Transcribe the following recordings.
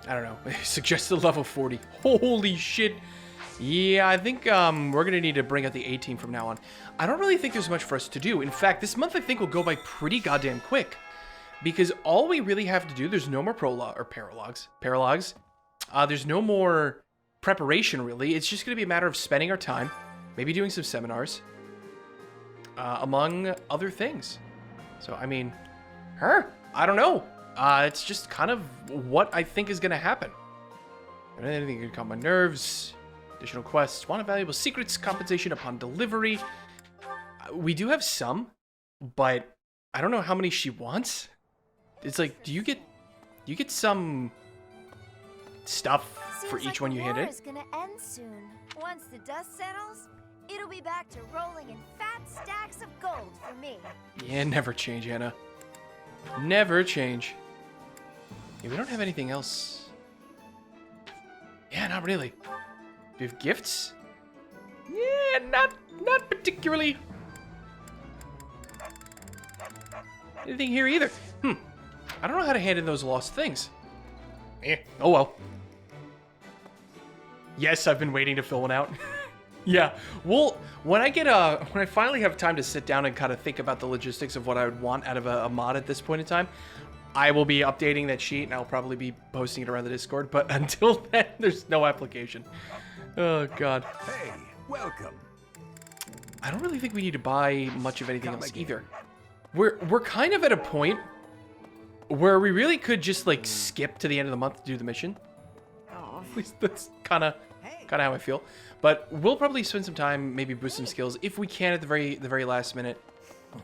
I don't know. Suggested level 40. Holy shit. Yeah, I think we're going to need to bring out the A team from now on. I don't really think there's much for us to do. In fact, this month I think will go by pretty goddamn quick. Because all we really have to do, there's no more paralogs. There's no more preparation, really. It's just going to be a matter of spending our time, maybe doing some seminars, among other things. So, I mean, I don't know. It's just kind of what I think is going to happen. Anything can calm my nerves. Additional quests. Want valuable secrets. Compensation upon delivery. We do have some, but I don't know how many she wants. It's like, do you get some stuff for each one you hand in? Seems like the war is gonna end soon. Once the dust settles, it'll be back to rolling in fat stacks of gold for me. Yeah, never change, Anna. Never change. Yeah, we don't have anything else. Yeah, not really. Do we have gifts? Yeah, not particularly. Anything here either. I don't know how to hand in those lost things. Oh well. Yes, I've been waiting to fill one out. Yeah, well, when I finally have time to sit down and kind of think about the logistics of what I would want out of a mod at this point in time, I will be updating that sheet and I'll probably be posting it around the Discord. But until then, there's no application. Oh God. Hey, welcome. I don't really think we need to buy much of anything else either. We're kind of at a point where we really could just like skip to the end of the month to do the mission. At least that's kind of how I feel. But we'll probably spend some time, maybe boost some skills if we can at the very last minute.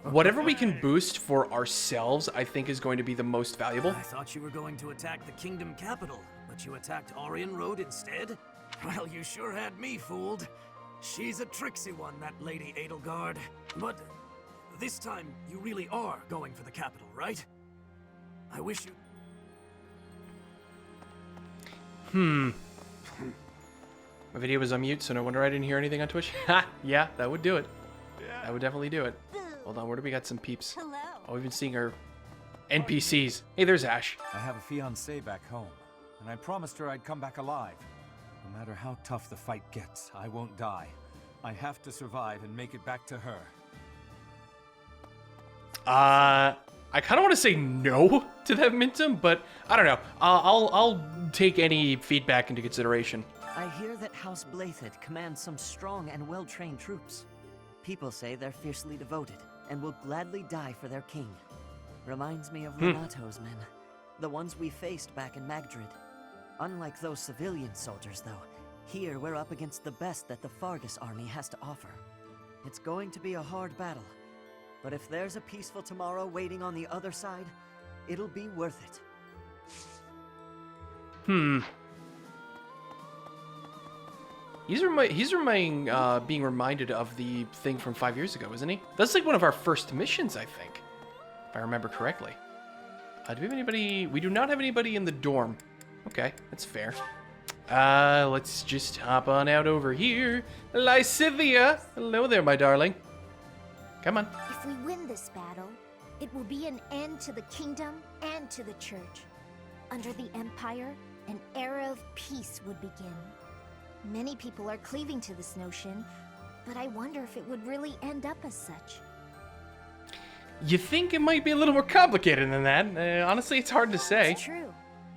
Whatever we can boost for ourselves, I think is going to be the most valuable. I thought you were going to attack the kingdom capital, but you attacked Aryan Road instead? Well, you sure had me fooled. She's a tricksy one, that Lady Edelgard. But this time, you really are going for the capital, right? I wish you... My video was on mute, so no wonder I didn't hear anything on Twitch. Ha! Yeah, that would do it. That would definitely do it. Hold on, where do we got some peeps? Hello. Oh, we've been seeing our NPCs. Hey, there's Ash. I have a fiancée back home, and I promised her I'd come back alive. No matter how tough the fight gets, I won't die. I have to survive and make it back to her. I kind of want to say no to that Mintum, but I don't know. I'll take any feedback into consideration. I hear that House Blathid commands some strong and well-trained troops. People say they're fiercely devoted and will gladly die for their king. Reminds me of Renato's men, the ones we faced back in Magdrid. Unlike those civilian soldiers, though, here we're up against the best that the Fargus army has to offer. It's going to be a hard battle, but if there's a peaceful tomorrow waiting on the other side, it'll be worth it. He's being reminded of the thing from 5 years ago, isn't he? That's like one of our first missions, I think, if I remember correctly. Do we have anybody? We do not have anybody in the dorm. Okay, that's fair. Let's just hop on out over here. Lysithia! Hello there, my darling. Come on. If we win this battle, it will be an end to the kingdom and to the church. Under the Empire, an era of peace would begin. Many people are cleaving to this notion, but I wonder if it would really end up as such. You think it might be a little more complicated than that? Honestly, it's hard to say. It's true.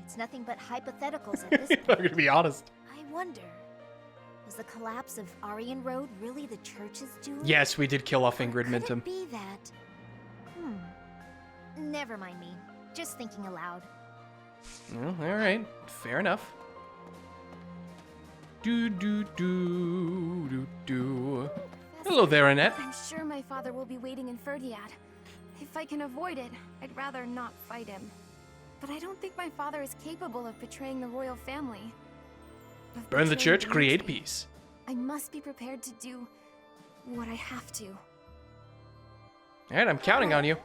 It's nothing but hypotheticals at this I'm point. gonna be honest. I wonder, was the collapse of Aryan Road really the church's doing? Yes, we did kill off Or Ingrid could Mintum. it be that? Never mind me. Just thinking aloud. Well, all right, fair enough. Do. Hello there, Annette. I'm sure my father will be waiting in Ferdiad. If I can avoid it, I'd rather not fight him. But I don't think my father is capable of betraying the royal family. Of Burn the betraying church, create Dante. peace. I must be prepared to do what I have to. All right, I'm counting on you.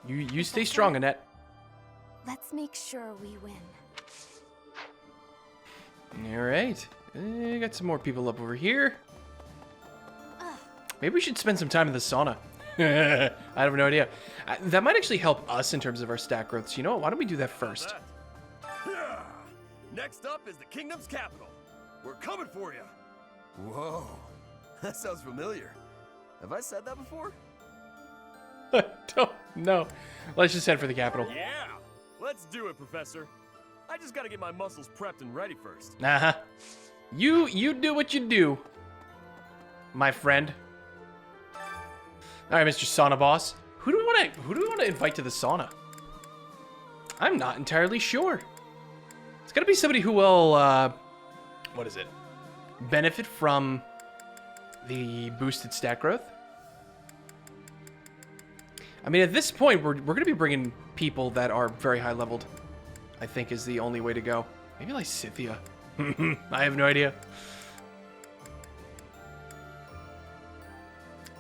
You stay strong, Annette. Let's make sure we win. All right. Got some more people up over here. Maybe we should spend some time in the sauna. I have no idea. That might actually help us in terms of our stat growth. So you know what? Why don't we do that first? Next up is the kingdom's capital. We're coming for you. Whoa, that sounds familiar. Have I said that before? Don't know. Let's just head for the capital. Yeah, let's do it, Professor. I just gotta get my muscles prepped and ready first. Uh-huh. You do what you do, my friend. All right, Mr. Sauna Boss. Who do we want to invite to the sauna? I'm not entirely sure. It's gotta be somebody who will, what is it? Benefit from the boosted stat growth. I mean, at this point, we're gonna be bringing people that are very high leveled. I think is the only way to go. Maybe like Scythia. I have no idea.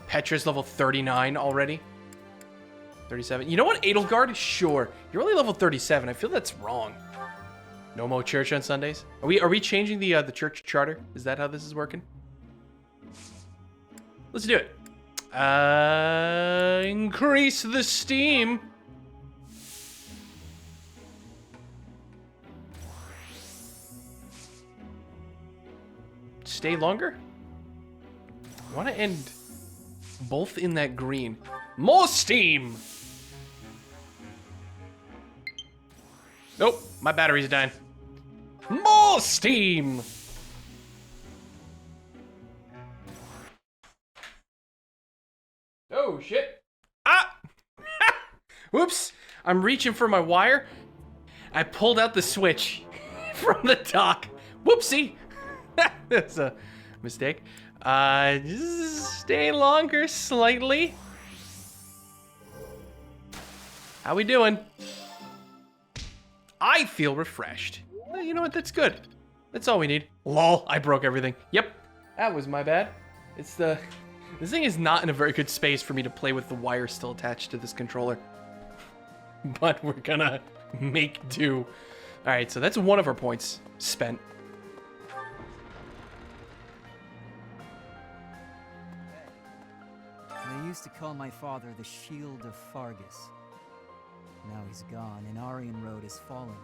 Petra's level 39 already. 37. You know what, Edelgard? Sure. You're only level 37. I feel that's wrong. No more church on Sundays. Are we changing the church charter? Is that how this is working? Let's do it. Increase the steam. Stay longer? I want to end both in that green. More steam! Nope, my battery's dying. More steam! Oh, shit. Ah! Whoops, I'm reaching for my wire. I pulled out the switch from the dock. Whoopsie! That's a mistake. Just stay longer slightly. How we doing? I feel refreshed. Well, you know what? That's good. That's all we need. Lol, I broke everything. Yep, that was my bad. This thing is not in a very good space for me to play with the wire still attached to this controller. But we're gonna make do. All right, so that's one of our points spent. They used to call my father the Shield of Fargus. Now he's gone, and Aryan Road has fallen.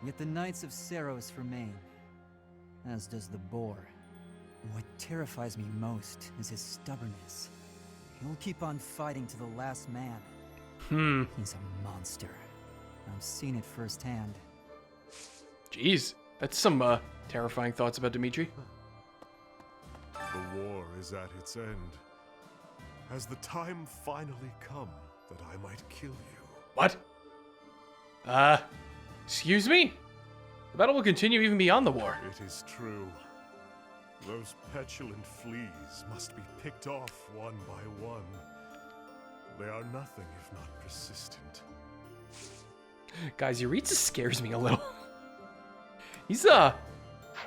Yet the Knights of Seros remain, as does the Boar. What terrifies me most is his stubbornness. He'll keep on fighting to the last man. He's a monster. I've seen it firsthand. Jeez, that's some terrifying thoughts about Dimitri. The war is at its end. Has the time finally come that I might kill you? What? Excuse me? The battle will continue even beyond the war. It is true. Those petulant fleas must be picked off one by one. They are nothing if not persistent. Guys, Yuritsa scares me a little. He's a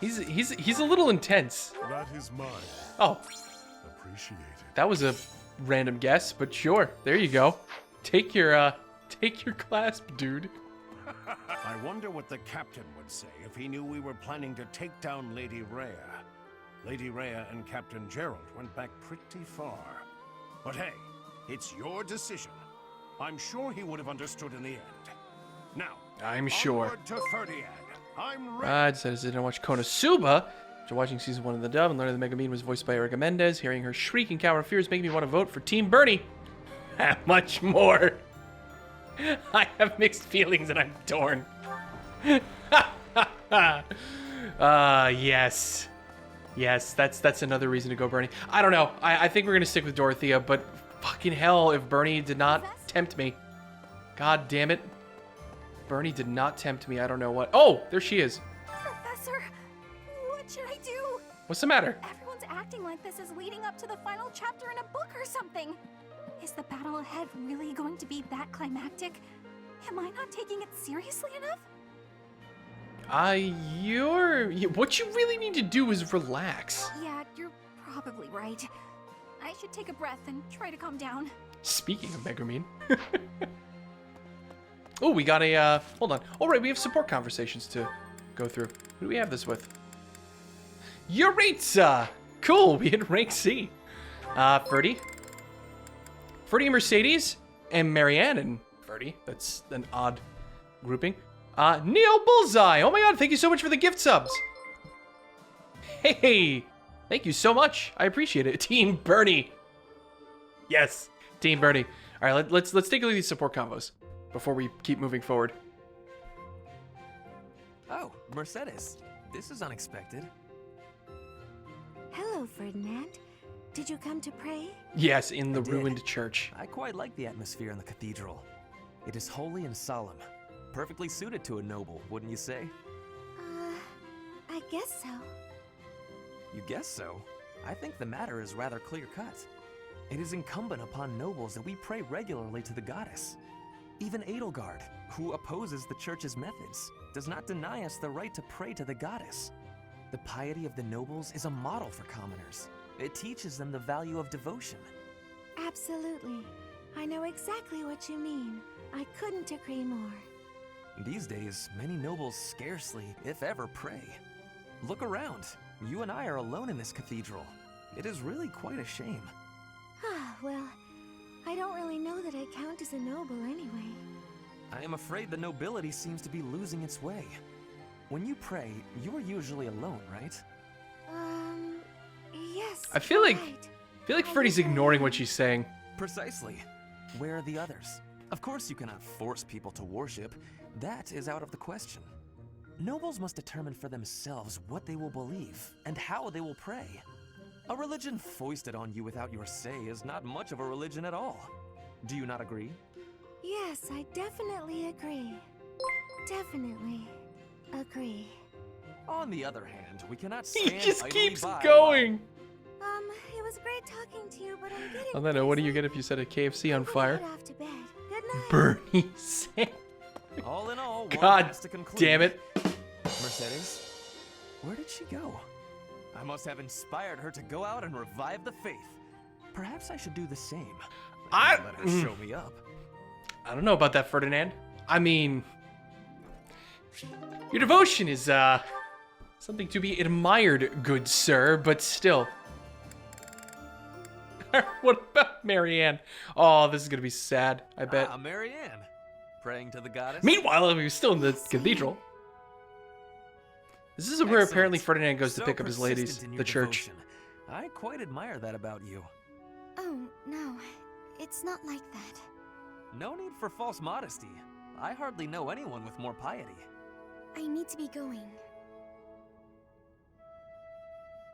little intense. That is mine. Oh, Appreciate it. that was a random guess, but sure. There you go. Take your clasp, dude. I wonder what the captain would say if he knew we were planning to take down Lady Rhea. Lady Rhea and Captain Gerald went back pretty far. But hey, it's your decision. I'm sure he would have understood in the end. Now, I'm sure. onward to Ferdiad. I'm ready. I decided to watch Konosuba. After watching season 1 of The Dove and learning that Megumin was voiced by Erica Mendez, hearing her shriek in Cower of Fear is making me want to vote for Team Bernie. Much more. I have mixed feelings and I'm torn. Yes. Yes, that's another reason to go Bernie. I don't know. I think we're going to stick with Dorothea, but fucking hell if Bernie did not tempt me. God damn it. Bernie did not tempt me. I don't know what. Oh, there she is. Professor, what should I do? What's the matter? Everyone's acting like this is leading up to the final chapter in a book or something. Is the battle ahead really going to be that climactic? Am I not taking it seriously enough? What you really need to do is relax. Yeah, you're probably right. I should take a breath and try to calm down. Speaking of Megumin. Oh, we got a, hold on. All right, we have support conversations to go through. Who do we have this with? Yuritsa! Cool, we hit rank C. Ferdy and Mercedes, and Marianne and Ferdy. That's an odd grouping. Neo Bullseye. Oh my god, thank you so much for the gift subs. Hey, thank you so much. I appreciate it. Team Bernie. Yes, Team Bernie. All right, let's take a look at these support combos before we keep moving forward. Oh, Mercedes. This is unexpected. Hello, Ferdinand. Did you come to pray? Yes, in the I did. ruined church. I quite like the atmosphere in the cathedral. It is holy and solemn. Perfectly suited to a noble, wouldn't you say? I guess so. You guess so? I think the matter is rather clear-cut. It is incumbent upon nobles that we pray regularly to the goddess. Even Edelgard, who opposes the church's methods, does not deny us the right to pray to the goddess. The piety of the nobles is a model for commoners. It teaches them the value of devotion. Absolutely. I know exactly what you mean. I couldn't agree more. These days, many nobles scarcely, if ever, pray. Look around. You and I are alone in this cathedral. It is really quite a shame. Well, I don't really know that I count as a noble anyway. I am afraid the nobility seems to be losing its way. When you pray, you are usually alone, right? Yes. I feel like right. Freddy's ignoring what she's saying. Precisely. Where are the others? Of course you cannot force people to worship. That is out of the question. Nobles must determine for themselves what they will believe and how they will pray. A religion foisted on you without your say is not much of a religion at all. Do you not agree? Yes, I definitely agree. Definitely agree. On the other hand, we cannot He stand just idly keeps by going. It was great talking to you, but I'm getting On that note, what do you crazy. get if you set a KFC on I'm gonna fire? head off to bed. Good night. Bernie Sanders. All in all, one God has to conclude. damn it. Mercedes, where did she go? I must have inspired her to go out and revive the faith. Perhaps I should do the same. I- Let her show me up. I don't know about that, Ferdinand. I mean, your devotion is, something to be admired, good sir, but still. What about Marianne? Oh, this is gonna be sad, I bet. Ah, Marianne. Praying to the goddess. Meanwhile, he was still in the cathedral. This is where Excellent. apparently Ferdinand goes to So pick up his ladies, persistent in your the church. devotion. I quite admire that about you. Oh, no. It's not like that. No need for false modesty. I hardly know anyone with more piety. I need to be going.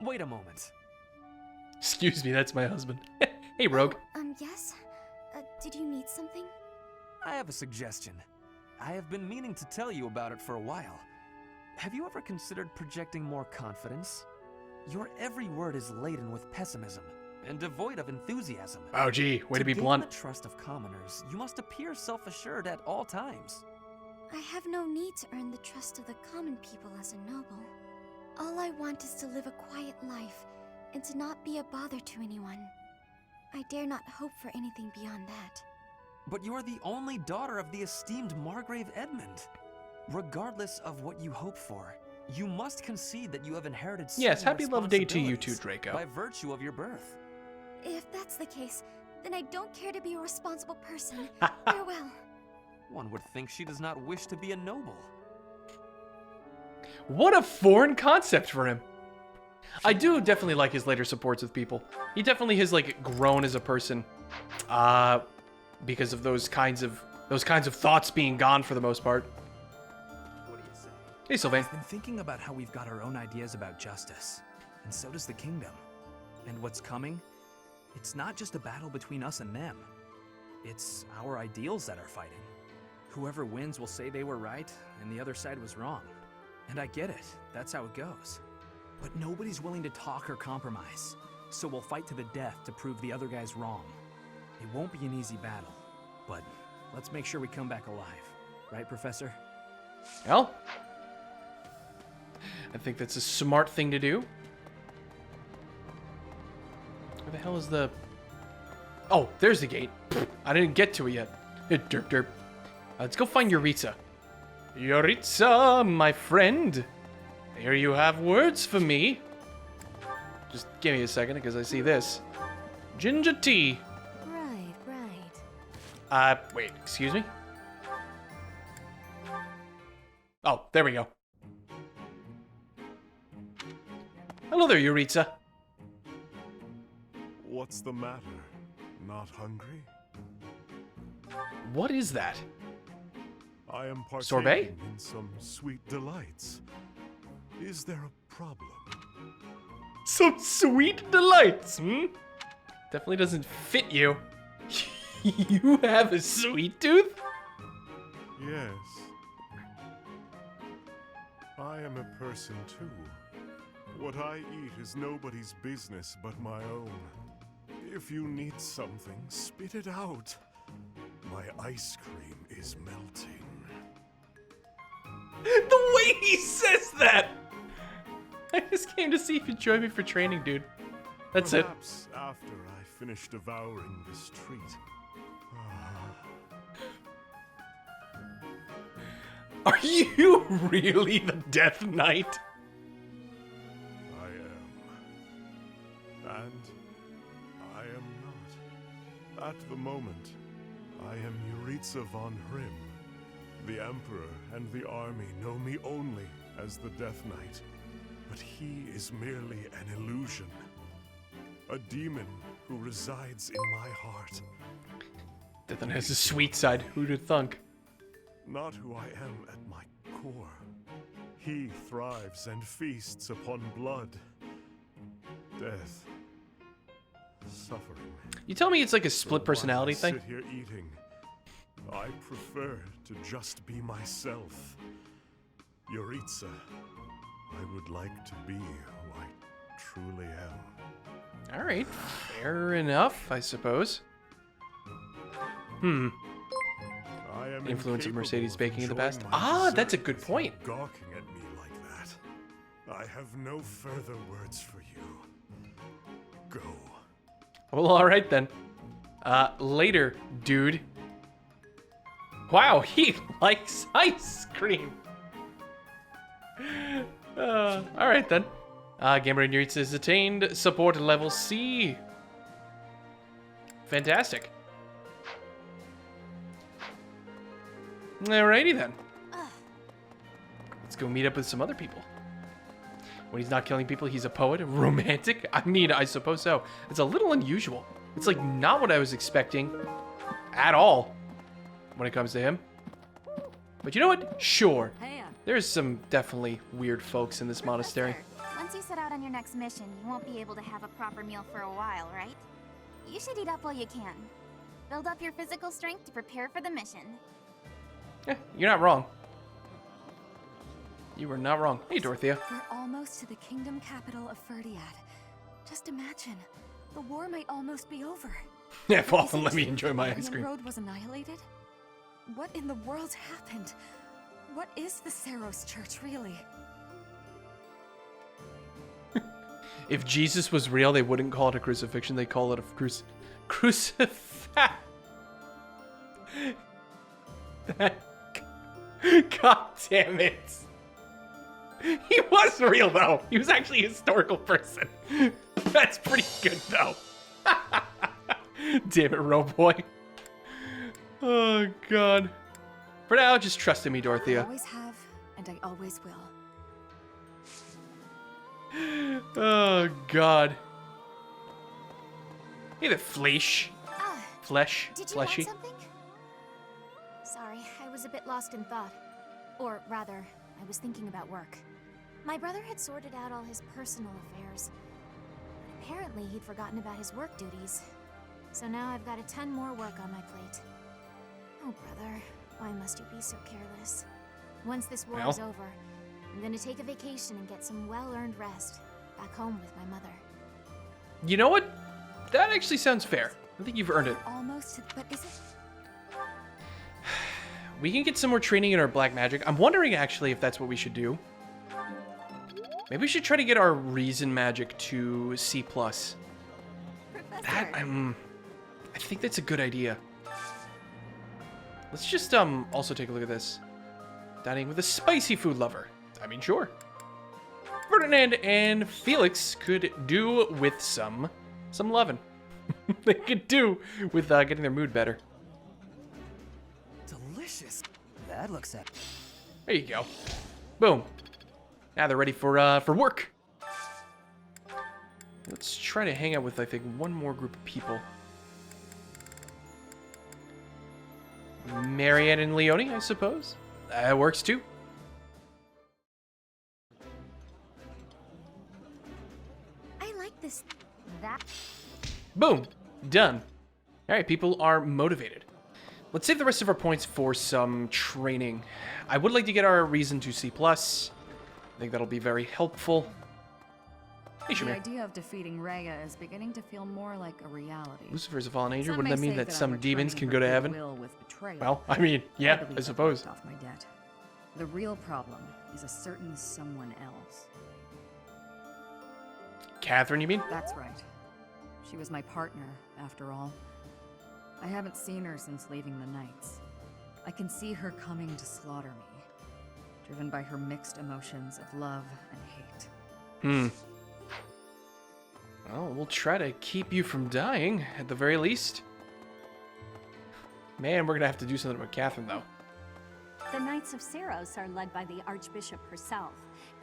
Wait a moment. Excuse me, that's my husband. Hey, Rogue. Yes? Did you need something? I have a suggestion. I have been meaning to tell you about it for a while. Have you ever considered projecting more confidence? Your every word is laden with pessimism and devoid of enthusiasm. Oh, gee, way to be gain blunt. the trust of commoners, you must appear self-assured at all times. I have no need to earn the trust of the common people as a noble. All I want is to live a quiet life and to not be a bother to anyone. I dare not hope for anything beyond that. But you are the only daughter of the esteemed Margrave Edmund. Regardless of what you hope for, you must concede that you have inherited Yes, certain happy love day to you too, responsibilities Draco. by virtue of your birth. If that's the case, then I don't care to be a responsible person. Farewell. One would think she does not wish to be a noble. What a foreign concept for him. I do definitely like his later supports with people. He definitely has like grown as a person, because of those kinds of thoughts being gone for the most part. What do you say? Hey, Sylvain. I've been thinking about how we've got our own ideas about justice, and so does the kingdom. And what's coming? It's not just a battle between us and them. It's our ideals that are fighting. Whoever wins will say they were right, and the other side was wrong. And I get it, that's how it goes. But nobody's willing to talk or compromise, so we'll fight to the death to prove the other guy's wrong. It won't be an easy battle, but let's make sure we come back alive. Right, Professor? Well, I think that's a smart thing to do. Where the hell is the... Oh, there's the gate. I didn't get to it yet. Derp derp. Let's go find Yuritsa. Yuritsa, my friend. Here you have words for me. Just give me a second, because I see this. Ginger tea. Right. Wait, excuse me? Oh, there we go. Hello there, Yuritsa. What's the matter? Not hungry? What is that? I am Sorbet? partaking in some sweet delights. Is there a problem? Some sweet delights, hmm? Definitely doesn't fit you. You have a sweet tooth? Yes. I am a person too. What I eat is nobody's business but my own. If you need something, spit it out. My ice cream is melting. The way he says that! I just came to see if you'd join me for training, dude. That's it. Perhaps after I finish devouring this treat. Are you really the Death Knight? I am. And I am not. At the moment, I am Yuritsa von Hrim. The Emperor and the army know me only as the Death Knight, but he is merely an illusion. A demon who resides in my heart. Death Knight has a sweet side, who'd have thunk? Not who I am at my core. He thrives and feasts upon blood, death, suffering. You tell me it's like a split personality So while I thing? sit here eating, I prefer to just be myself. Yuritsa, I would like to be who I truly am. Alright, fair enough, I suppose. I am Influence of incapable Mercedes baking in the enjoying past. my Ah, that's a dessert good with point. you gawking at me like that. I have no further words for you. Go. Well, alright then. Later, dude. Wow, he likes ice cream. Alright then. Gamer Yuritsa has attained support level C. Fantastic. Alrighty then. Let's go meet up with some other people. When he's not killing people, he's a poet, romantic. I mean, I suppose so. It's a little unusual. It's like not what I was expecting at all when it comes to him. But you know what? Sure. There's some definitely weird folks in this monastery. Once you set out on your next mission, you won't be able to have a proper meal for a while, right? You should eat up while you can. Build up your physical strength to prepare for the mission. Yeah, you're not wrong. You were not wrong. Hey, Dorothea. We're almost to the kingdom capital of Ferdiad. Just imagine, the war might almost be over. Yeah, well, Is it let me true enjoy my the ice cream. Road was annihilated? What in the world happened? What is the Saros Church, really? If Jesus was real, they wouldn't call it a crucifixion. They call it a crucifix. God damn it. He was real, though. He was actually a historical person. That's pretty good, though. Damn it, Roboy. Oh, God. For now, just trust in me, I Dorothea. always have, and I always will. Oh, God. Hey there, Flesh. Flesh. Did you Fleshy. want something? Sorry, I was a bit lost in thought. Or rather, I was thinking about work. My brother had sorted out all his personal affairs. But apparently, he'd forgotten about his work duties. So now I've got a ton more work on my plate. Oh, brother, why must you be so careless? Once this war is over, I'm gonna take a vacation and get some well-earned rest. Back home with my mother. You know what? That actually sounds fair. I think you've earned it. Almost, but is it? We can get some more training in our black magic. I'm wondering actually if that's what we should do. Maybe we should try to get our reason magic to C+. That I think that's a good idea. Let's just also take a look at this. Dining with a spicy food lover. I mean, sure. Ferdinand and Felix could do with some lovin'. They could do with getting their mood better. Delicious. That looks epic. There you go. Boom. Now they're ready for work. Let's try to hang out with, I think, one more group of people. Marianne and Leone, I suppose. That works too. I like this. That. Boom. Done. Alright, people are motivated. Let's save the rest of our points for some training. I would like to get our reason to C+. I think that'll be very helpful. Hey, The Shamir. idea of defeating Rhea is beginning to feel more like a reality. Lucifer's a fallen angel. Some Wouldn't that may mean say that I'm some demons returning can go her to heaven? goodwill with betrayal. Well, I mean, yeah, believe I I've suppose. paid off my debt. The real problem is a certain someone else. Catherine, you mean? That's right. She was my partner, after all. I haven't seen her since leaving the Knights. I can see her coming to slaughter me, driven by her mixed emotions of love and hate. Well, we'll try to keep you from dying, at the very least. Man, we're gonna have to do something with Catherine, though. The Knights of Seros are led by the Archbishop herself,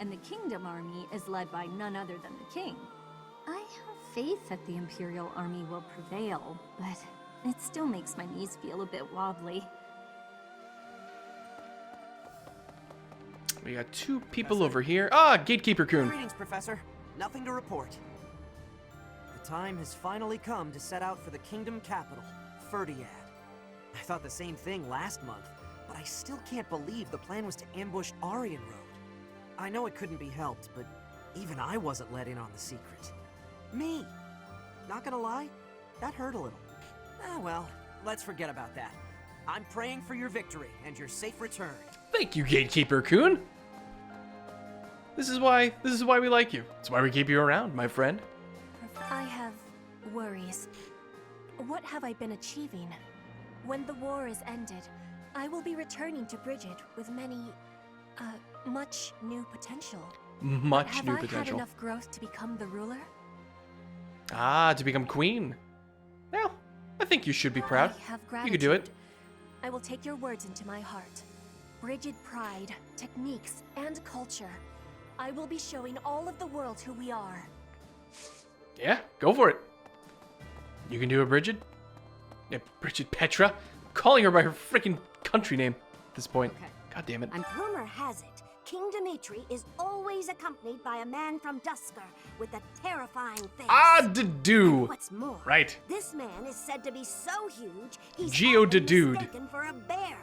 and the Kingdom Army is led by none other than the King. I have faith that the Imperial Army will prevail, but it still makes my knees feel a bit wobbly. We got two people over here. Ah, Gatekeeper-kun. Greetings, Professor. Nothing to report. The time has finally come to set out for the kingdom capital, Ferdiad. I thought the same thing last month, but I still can't believe the plan was to ambush Aryan Road. I know it couldn't be helped, but even I wasn't let in on the secret. Me! Not gonna lie, that hurt a little. Ah, well, let's forget about that. I'm praying for your victory and your safe return. Thank you, Gatekeeper-kun. This is why we like you. It's why we keep you around, my friend. I have worries. What have I been achieving? When the war is ended, I will be returning to Bridget with much new potential. Much new Have I had potential. enough growth to become the ruler? Ah, to become queen. Well, I think you should be proud. I have You could do it. gratitude. I will take your words into my heart. Bridget pride, techniques, and culture. I will be showing all of the world who we are. Yeah, go for it. You can do it, Bridget. Yeah, Bridget Petra. I'm calling her by her freaking country name at this point. Okay. God damn it. And rumor has it, King Dimitri is always accompanied by a man from Dusker with a terrifying face. Ah, Dedu. What's more, Right. this man is said to be so huge, he's Geodude. mistaken for a bear.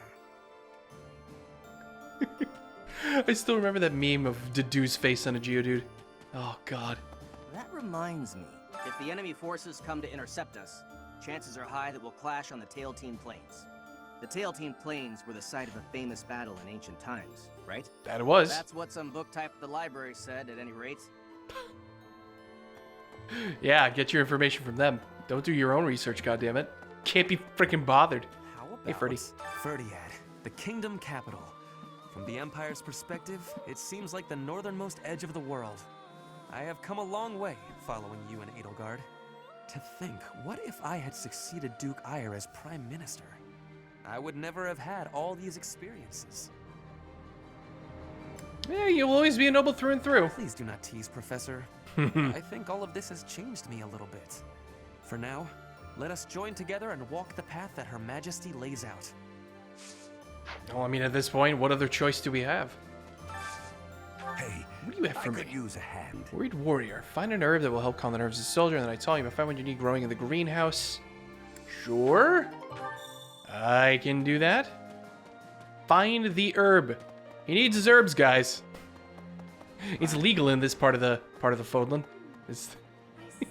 I still remember that meme of Dedu's face on a Geodude. Oh, God. That reminds me. If the enemy forces come to intercept us, chances are high that we'll clash on the Tailtean Plains. The Tailtean Plains were the site of a famous battle in ancient times, right? That it was. That's what some book type at the library said, at any rate. Yeah, get your information from them. Don't do your own research, goddammit. Can't be freaking bothered. How about Hey, Freddy. Ferdiad, the kingdom capital. From the Empire's perspective, it seems like the northernmost edge of the world. I have come a long way following you and Edelgard. To think, what if I had succeeded Duke Ire as Prime Minister? I would never have had all these experiences. Yeah, you'll always be a noble through and through. Please do not tease, Professor. I think all of this has changed me a little bit. For now, let us join together and walk the path that Her Majesty lays out. Well, I mean, at this point, what other choice do we have? Hey, What do you have for I me? could use a hand. Worried warrior. Find an herb that will help calm the nerves of the soldier, and then I tell you, find what you need growing in the greenhouse. Sure. I can do that. Find the herb. He needs his herbs, guys. It's legal in this part of the Fodlan. It's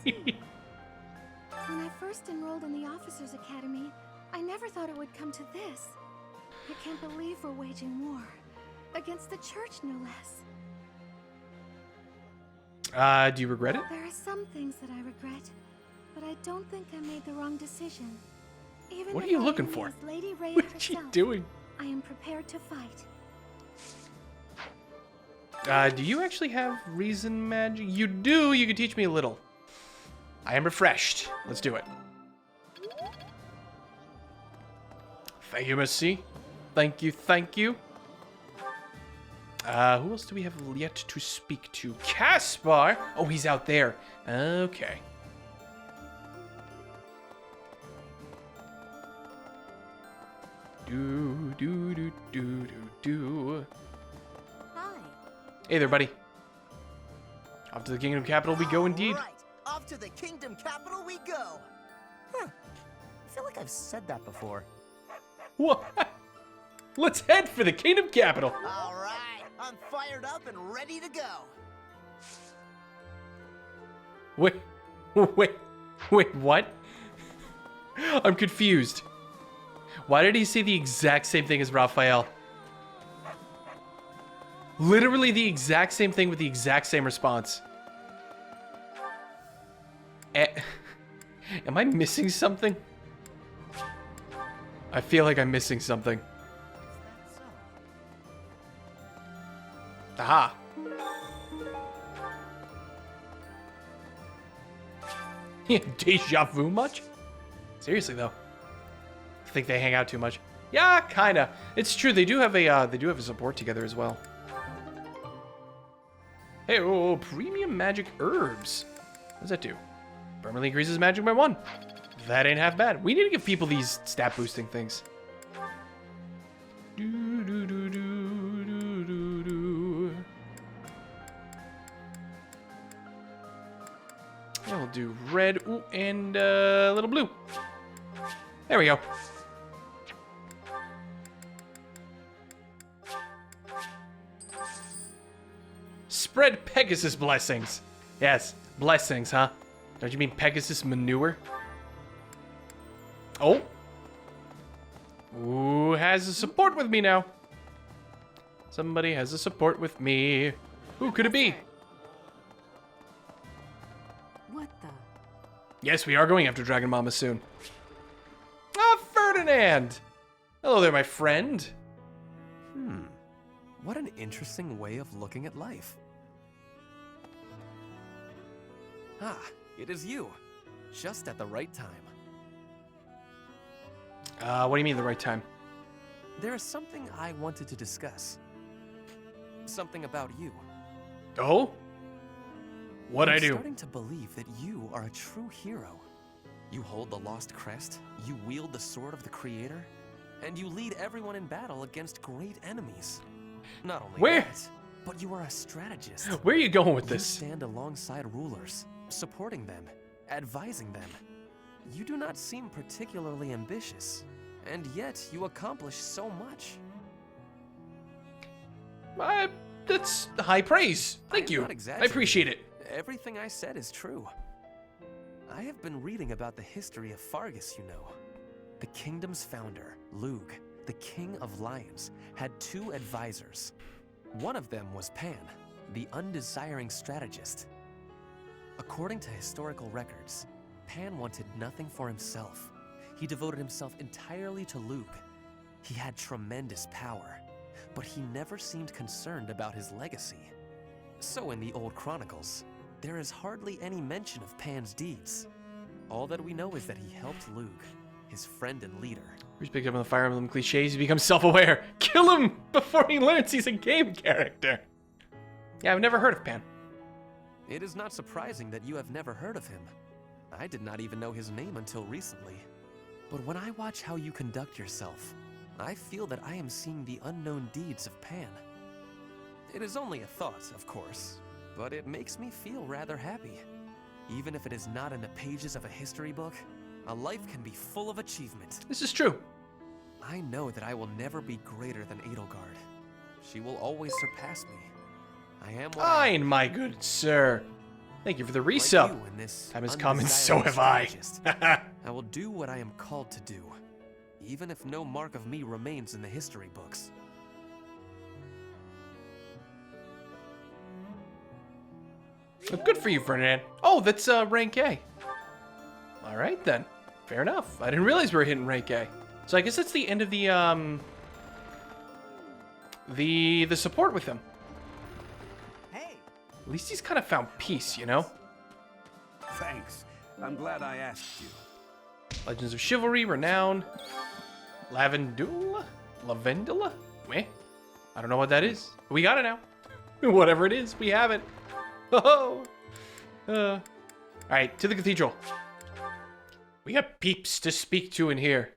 When I first enrolled in the Officers Academy, I never thought it would come to this. I can't believe we're waging war. Against the church, no less. Do you regret it? There are some things that I regret, but I don't think I made the wrong decision. Even What are if you my looking enemy for? is Lady Rhea What is she herself, doing? I am prepared to fight. Do you actually have reason magic? You do. You can teach me a little. I am refreshed. Let's do it. Thank you, Miss C. Thank you, thank you. Who else do we have yet to speak to? Caspar! Oh, he's out there. Okay. Do. Hi. Hey there, buddy. Off to the Kingdom Capital we go indeed. Right, off to the Kingdom Capital we go. Huh. I feel like I've said that before. What? Let's head for the Kingdom Capital. All right, I'm fired up and ready to go. Wait, what? I'm confused. Why did he say the exact same thing as Raphael? Literally the exact same thing with the exact same response. Am I missing something? I feel like I'm missing something. Aha. Deja vu much? Seriously though. I think they hang out too much. Yeah, kinda. It's true. They do have a support together as well. Hey, oh, premium magic herbs. What does that do? Permanently increases magic by 1. That ain't half bad. We need to give people these stat boosting things. Yeah, we'll do red, ooh, and a little blue. There we go. Spread Pegasus blessings. Yes, blessings, huh? Don't you mean Pegasus manure? Oh. Who has a support with me now? Somebody has a support with me. Who could it be? What the? Yes, we are going after Dragon Mama soon. Ah, Ferdinand! Hello there, my friend. What an interesting way of looking at life. Ah, it is you. Just at the right time. What do you mean the right time? There is something I wanted to discuss. Something about you. Oh? What'd I do? I'm starting to believe that you are a true hero. You hold the Lost Crest, you wield the Sword of the Creator, and you lead everyone in battle against great enemies. Not only that, but you are a strategist. Where are you going with this? You stand alongside rulers, supporting them, advising them. You do not seem particularly ambitious, and yet you accomplish so much. That's high praise. Thank you. I appreciate it. Everything I said is true. I have been reading about the history of Fargus, you know. The kingdom's founder, Lug, the king of lions, had 2 advisors. One of them was Pan, the undesiring strategist. According to historical records, Pan wanted nothing for himself. He devoted himself entirely to Lug. He had tremendous power, but he never seemed concerned about his legacy. So in the old chronicles, there is hardly any mention of Pan's deeds. All that we know is that he helped Lug, his friend and leader. He's picked up on the Fire Emblem cliches. He becomes self-aware. Kill him before he learns he's a game character. Yeah, I've never heard of Pan. It is not surprising that you have never heard of him. I did not even know his name until recently. But when I watch how you conduct yourself, I feel that I am seeing the unknown deeds of Pan. It is only a thought, of course, but it makes me feel rather happy. Even if it is not in the pages of a history book, a life can be full of achievement. This is true. I know that I will never be greater than Edelgard. She will always surpass me. I am what Fine, my good sir. Thank you for the resub. Like you in this Time has come and so have I. I will do what I am called to do, even if no mark of me remains in the history books. Good for you, Ferdinand. Oh, that's rank A. All right then. Fair enough. I didn't realize we were hitting rank A. So I guess that's the end of the support with him. Hey. At least he's kind of found peace, you know? Thanks. I'm glad I asked you. Legends of Chivalry, Renown, Lavendula? Lavendula? Meh. I don't know what that is. We got it now. Whatever it is, we have it. Oh. All right, to the cathedral. We got peeps to speak to in here.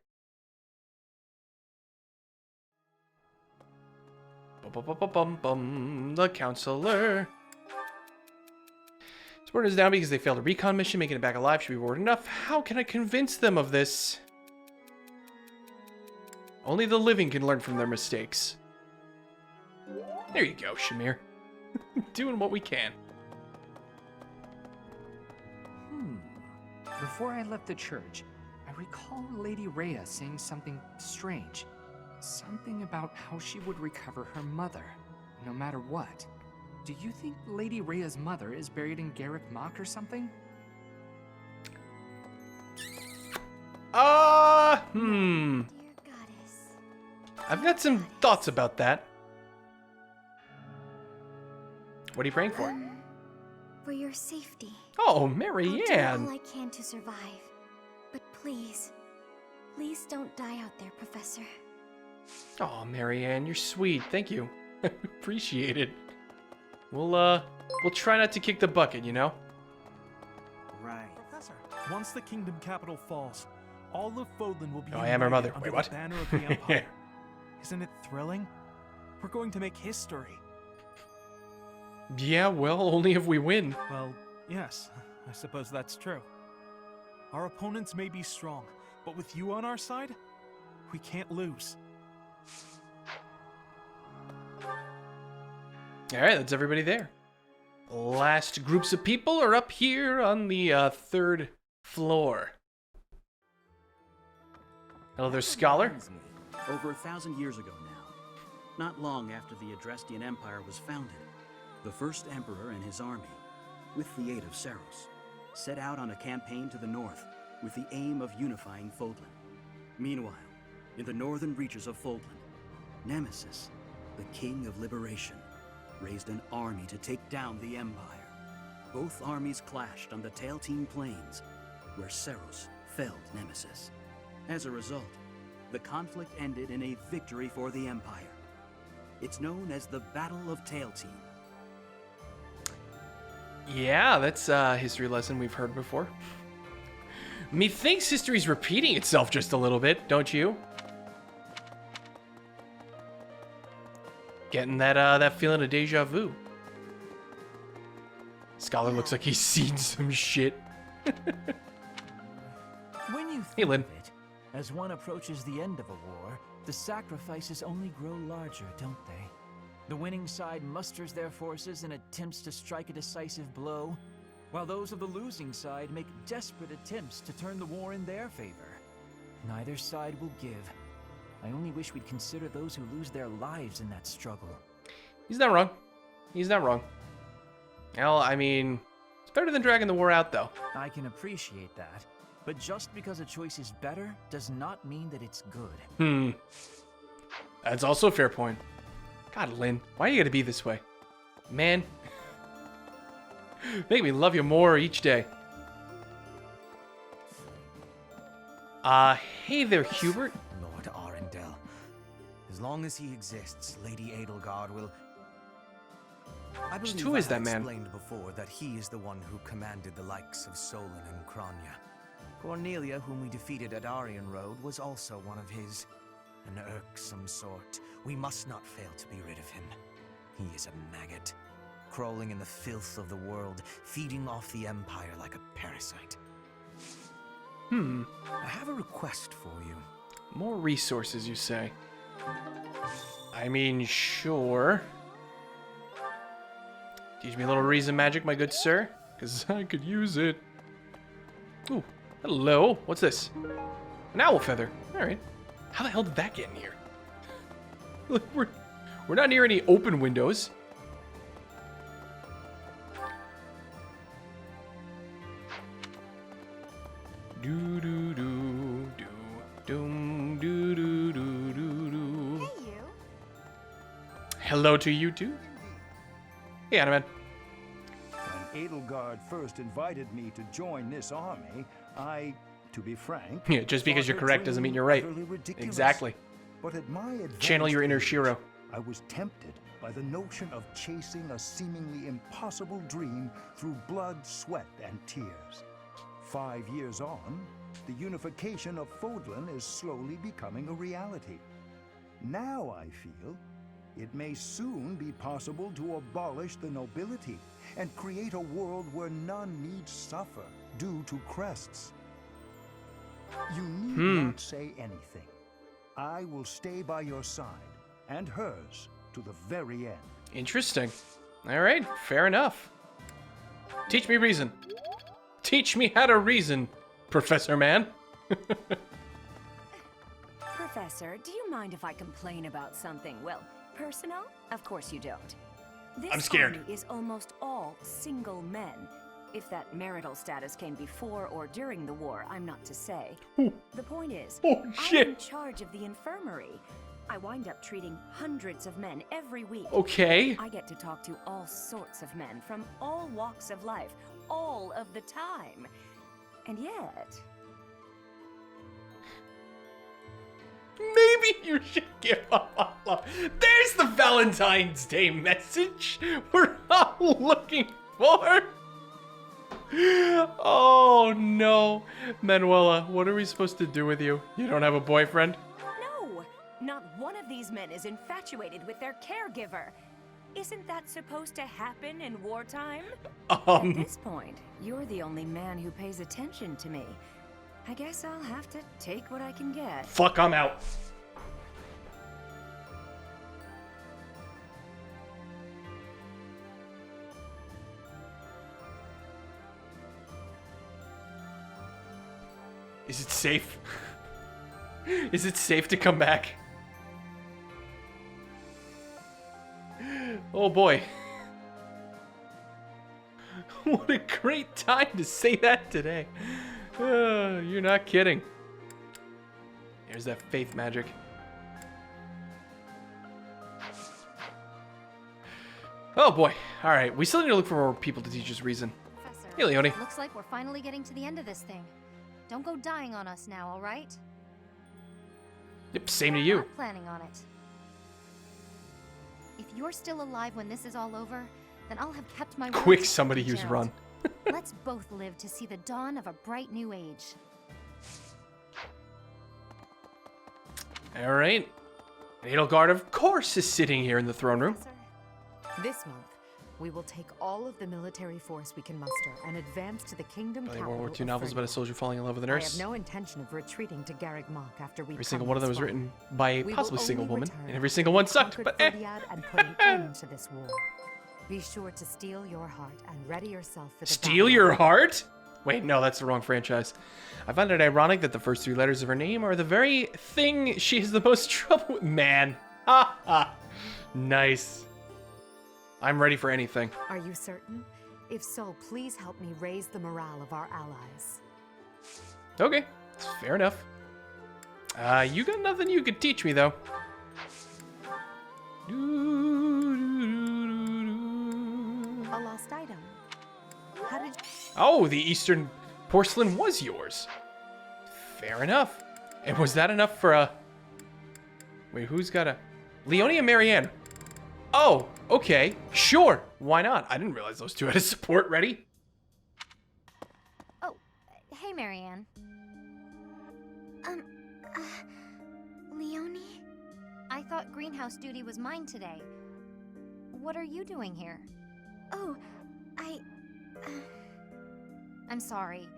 The counselor. Sport is down because they failed a recon mission. Making it back alive should be reward enough. How can I convince them of this? Only the living can learn from their mistakes. There you go, Shamir. Doing what we can. Before I left the church, I recall Lady Rhea saying something strange. Something about how she would recover her mother, no matter what. Do you think Lady Rhea's mother is buried in Garrick Mach or something? I've got some thoughts about that. What are you praying for? For your safety. Oh, I'll Marianne. do all I can to survive. But please, please don't die out there, Professor. Oh, Marianne, you're sweet. Thank you. Appreciate it. We'll try not to kick the bucket, you know? Right. Professor, once the kingdom capital falls, all of Fodlan will be Oh, I am her mother. under Wait, what? the banner of the Empire. Isn't it thrilling? We're going to make history. Yeah, well, only if we win. Well, yes, I suppose that's true. Our opponents may be strong, but with you on our side, we can't lose. All right, that's everybody there. Last groups of people are up here on the 3rd floor. Hello there, Scholar. Over 1,000 years ago now, not long after the Adrestian Empire was founded, the first emperor and his army, with the aid of Saros, set out on a campaign to the north with the aim of unifying Fodlan. Meanwhile, in the northern reaches of Fodlan, Nemesis, the King of Liberation, raised an army to take down the Empire. Both armies clashed on the Tailtean Plains, where Saros felled Nemesis. As a result, the conflict ended in a victory for the Empire. It's known as the Battle of Tailtean. Yeah, that's a history lesson we've heard before. Methinks history's repeating itself just a little bit, don't you? Getting that feeling of deja vu. Scholar looks like he's seen some shit. When you Hey, Lynn. of it, as one approaches the end of a war, the sacrifices only grow larger, don't they? The winning side musters their forces and attempts to strike a decisive blow, while those of the losing side make desperate attempts to turn the war in their favor. Neither side will give. I only wish we'd consider those who lose their lives in that struggle. He's not wrong. He's not wrong. Well, I mean, it's better than dragging the war out, though. I can appreciate that, but just because a choice is better does not mean that it's good. That's also a fair point. God, Lynn, why you gotta be this way? Man. Make me love you more each day. Hey there, Hubert. Lord Arundel. As long as he exists, Lady Edelgard will... I believe Who is I that man? explained before that he is the one who commanded the likes of Solon and Kranya. Cornelia, whom we defeated at Aryan Road, was also one of his. An irksome sort. We must not fail to be rid of him. He is a maggot, crawling in the filth of the world, feeding off the Empire like a parasite. I have a request for you. More resources, you say? I mean, sure. Teach me a little reason magic, my good sir, because I could use it. Ooh, hello. What's this? An owl feather. All right. How the hell did that get in here? Look, we're not near any open windows. Do do do do doom do do do do do. Hey, you. Hello to you too. Hey, Animan. When Edelgard first invited me to join this army, to be frank... Yeah, just because you're correct doesn't mean you're right. Exactly. But at my advanced Channel your inner age, Shiro. I was tempted by the notion of chasing a seemingly impossible dream through blood, sweat, and tears. 5 years on, the unification of Fodlan is slowly becoming a reality. Now I feel it may soon be possible to abolish the nobility and create a world where none need suffer due to crests. You need not say anything. I will stay by your side and hers to the very end. Interesting. All right, fair enough. Teach me reason. Teach me how to reason, Professor Man. Professor, do you mind if I complain about something, well, personal? Of course you don't. This I'm scared. army is almost all single men. If that marital status came before or during the war, I'm not to say. The point is, I'm in charge of the infirmary. I wind up treating hundreds of men every week. Okay. I get to talk to all sorts of men from all walks of life, all of the time. And yet... Maybe you should give up on love. There's the Valentine's Day message we're all looking for. Oh no. Manuela, what are we supposed to do with you? You don't have a boyfriend? No! Not one of these men is infatuated with their caregiver. Isn't that supposed to happen in wartime? At this point, you're the only man who pays attention to me. I guess I'll have to take what I can get. Fuck, I'm out. Is it safe? Is it safe to come back? Oh boy. What a great time to say that today. You're not kidding. There's that faith magic. Oh boy. Alright, we still need to look for more people to teach us reason. Professor, Hey, Leonie. looks like we're finally getting to the end of this thing. Don't go dying on us now, all right? Yep, same to you. Not planning on it. If you're still alive when this is all over, then I'll have kept my word Quick, to somebody Gerald. use run. Let's both live to see the dawn of a bright new age. Alright. Edelgard, of course, is sitting here in the throne room. This month, we will take all of the military force we can muster and advance to the kingdom Play capital World War II of novels about a Fernwood. soldier falling in love with a I nurse. have no intention of retreating to Garreg Mach after we Every come single one of them this was far. written by a We possibly will single only woman, return and every single one sucked, conquered but Foliad and put an end to this war. Be sure to steel your heart and ready yourself for the Steal battle. your heart? Wait, no, that's the wrong franchise. I find it ironic that the first 3 letters of her name are the very thing she has the most trouble with. Man. Ha ha. Nice. I'm ready for anything. Are you certain? If so, please help me raise the morale of our allies. Okay, fair enough. You got nothing you could teach me, though. A lost item. How did Oh, the Eastern porcelain was yours. Fair enough. And was that enough for a... Wait, who's got a... Leonie and Marianne. Oh, okay. Sure. Why not? I didn't realize those two had a support ready. Oh, hey, Marianne. Leonie? I thought greenhouse duty was mine today. What are you doing here? Oh, I'm sorry.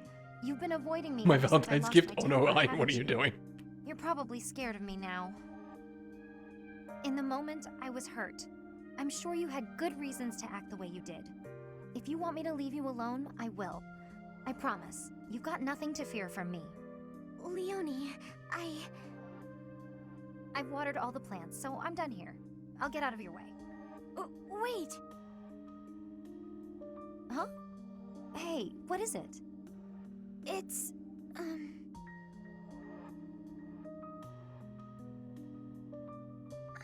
You've been avoiding me. My ever since I Valentine's lost gift. my Oh no, temper, what haven't are you doing? You're probably scared of me now. In the moment, I was hurt. I'm sure you had good reasons to act the way you did. If you want me to leave you alone, I will. I promise. You've got nothing to fear from me. Leonie, I've watered all the plants, so I'm done here. I'll get out of your way. Wait! Huh? Hey, what is it? It's,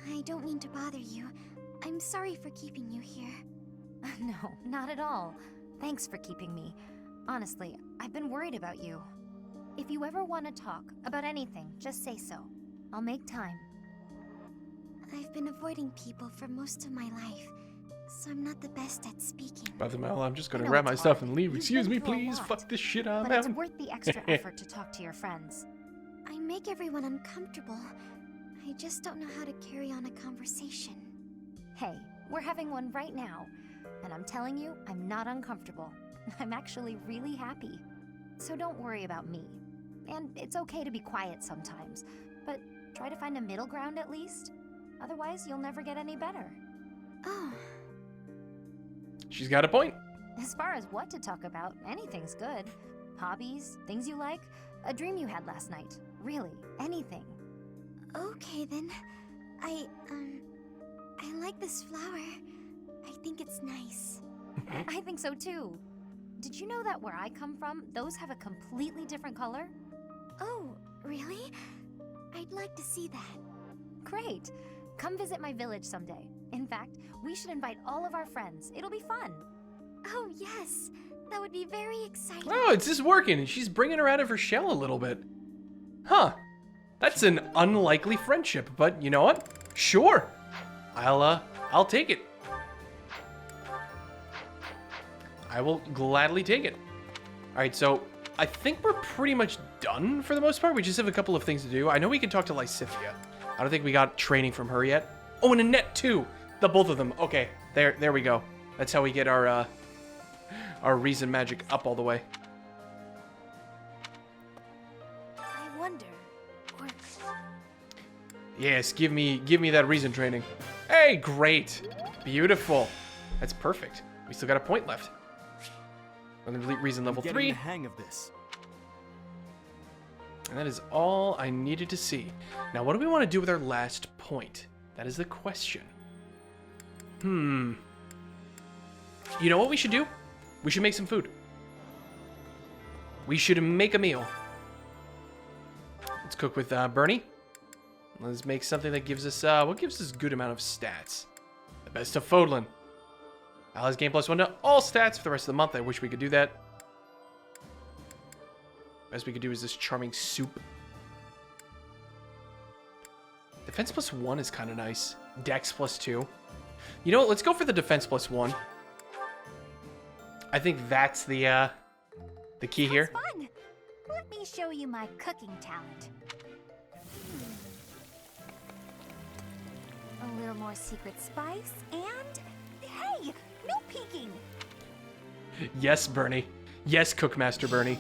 I don't mean to bother you. I'm sorry for keeping you here. No, not at all. Thanks for keeping me. Honestly, I've been worried about you. If you ever want to talk about anything, just say so. I'll make time. I've been avoiding people for most of my life, so I'm not the best at speaking. By the way, I'm just gonna I know grab it's my stuff hard. and leave. You've Excuse been me, through a please. lot, Fuck this shit, I'm but out. it's worth the extra effort to talk to your friends. I make everyone uncomfortable. I just don't know how to carry on a conversation. Hey, we're having one right now. And I'm telling you, I'm not uncomfortable. I'm actually really happy. So don't worry about me. And it's okay to be quiet sometimes, but try to find a middle ground at least. Otherwise, you'll never get any better. Oh. She's got a point. As far as what to talk about, anything's good. Hobbies, things you like, a dream you had last night. Really, anything. Okay then. I like this flower. I think it's nice. I think so too. Did you know that where I come from, those have a completely different color? Oh, really? I'd like to see that. Great. Come visit my village someday. In fact, we should invite all of our friends. It'll be fun. Oh, yes. That would be very exciting. Oh, it's just working. She's bringing her out of her shell a little bit. Huh. That's an unlikely friendship, but you know what? Sure. I'll take it. I will gladly take it. All right, so I think we're pretty much done for the most part. We just have a couple of things to do. I know we can talk to Lysithia. I don't think we got training from her yet. Oh, and Annette too. The both of them. Okay, there we go. That's how we get our reason magic up all the way. I wonder. Or... Yes, give me that reason training. Hey, great. Beautiful. That's perfect. We still got a point left. Another reason level 3. Getting the hang of this. And that is all I needed to see. Now, what do we want to do with our last point? That is the question. You know what we should do? We should make some food. We should make a meal. Let's cook with Bernie. Let's make something that gives us, what gives us a good amount of stats? The best of Fodlan. Allies gain +1 to all stats for the rest of the month. I wish we could do that. Best we could do is this charming soup. Defense +1 is kind of nice. Dex +2. You know what? Let's go for the defense +1. I think that's the key here. Fun. Let me show you my cooking talent. A little more secret spice and hey, no peeking. Yes, Bernie. Yes, Cookmaster Bernie.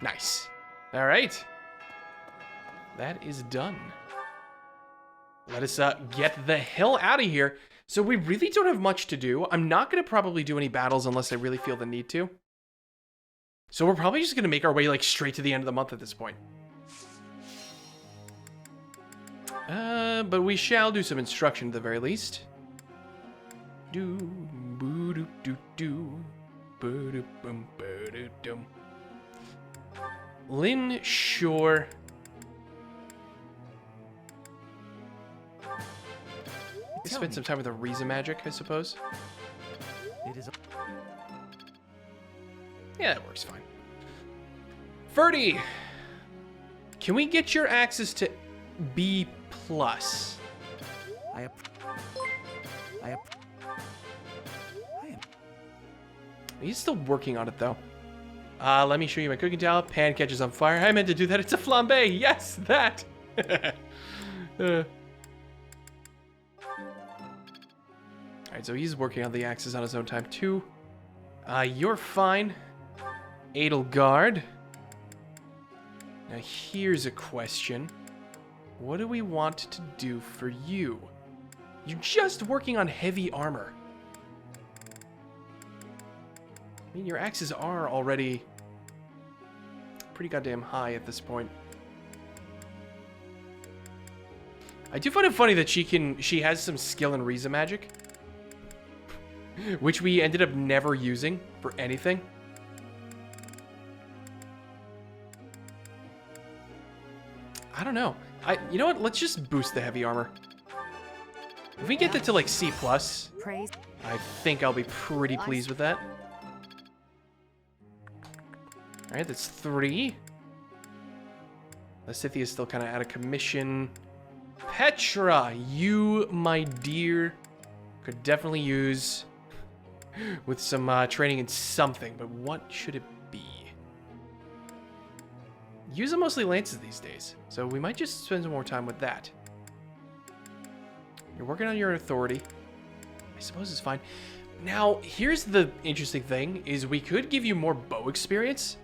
Nice. All right. That is done. Let us get the hell out of here. So we really don't have much to do. I'm not going to probably do any battles unless I really feel the need to. So we're probably just going to make our way like straight to the end of the month at this point. But we shall do some instruction at the very least. Do boo doo doo doo boo doo boom boo doo dum. Lynn Shore. Spend some time with the Riza magic, I suppose. It is. Yeah, that works fine. Ferdy, can we get your axes to B+? He's still working on it though. Let me show you my cooking talent. Pan catches on fire. I meant to do that. It's a flambe. Yes, that. Alright, so he's working on the axes on his own time too. You're fine. Edelgard. Now here's a question. What do we want to do for you? You're just working on heavy armor. I mean, your axes are already pretty goddamn high at this point. I do find it funny that she has some skill in Riza magic, which we ended up never using for anything. I don't know. You know what? Let's just boost the heavy armor. If we get that to like C+, Praise. I think I'll be pretty pleased with that. Alright, that's 3. Lysithia is still kind of out of commission. Petra, you, my dear, could definitely use with some training in something, but what should it be? Using mostly lances these days, so we might just spend some more time with that. You're working on your authority. I suppose it's fine. Now, here's the interesting thing, is we could give you more bow experience.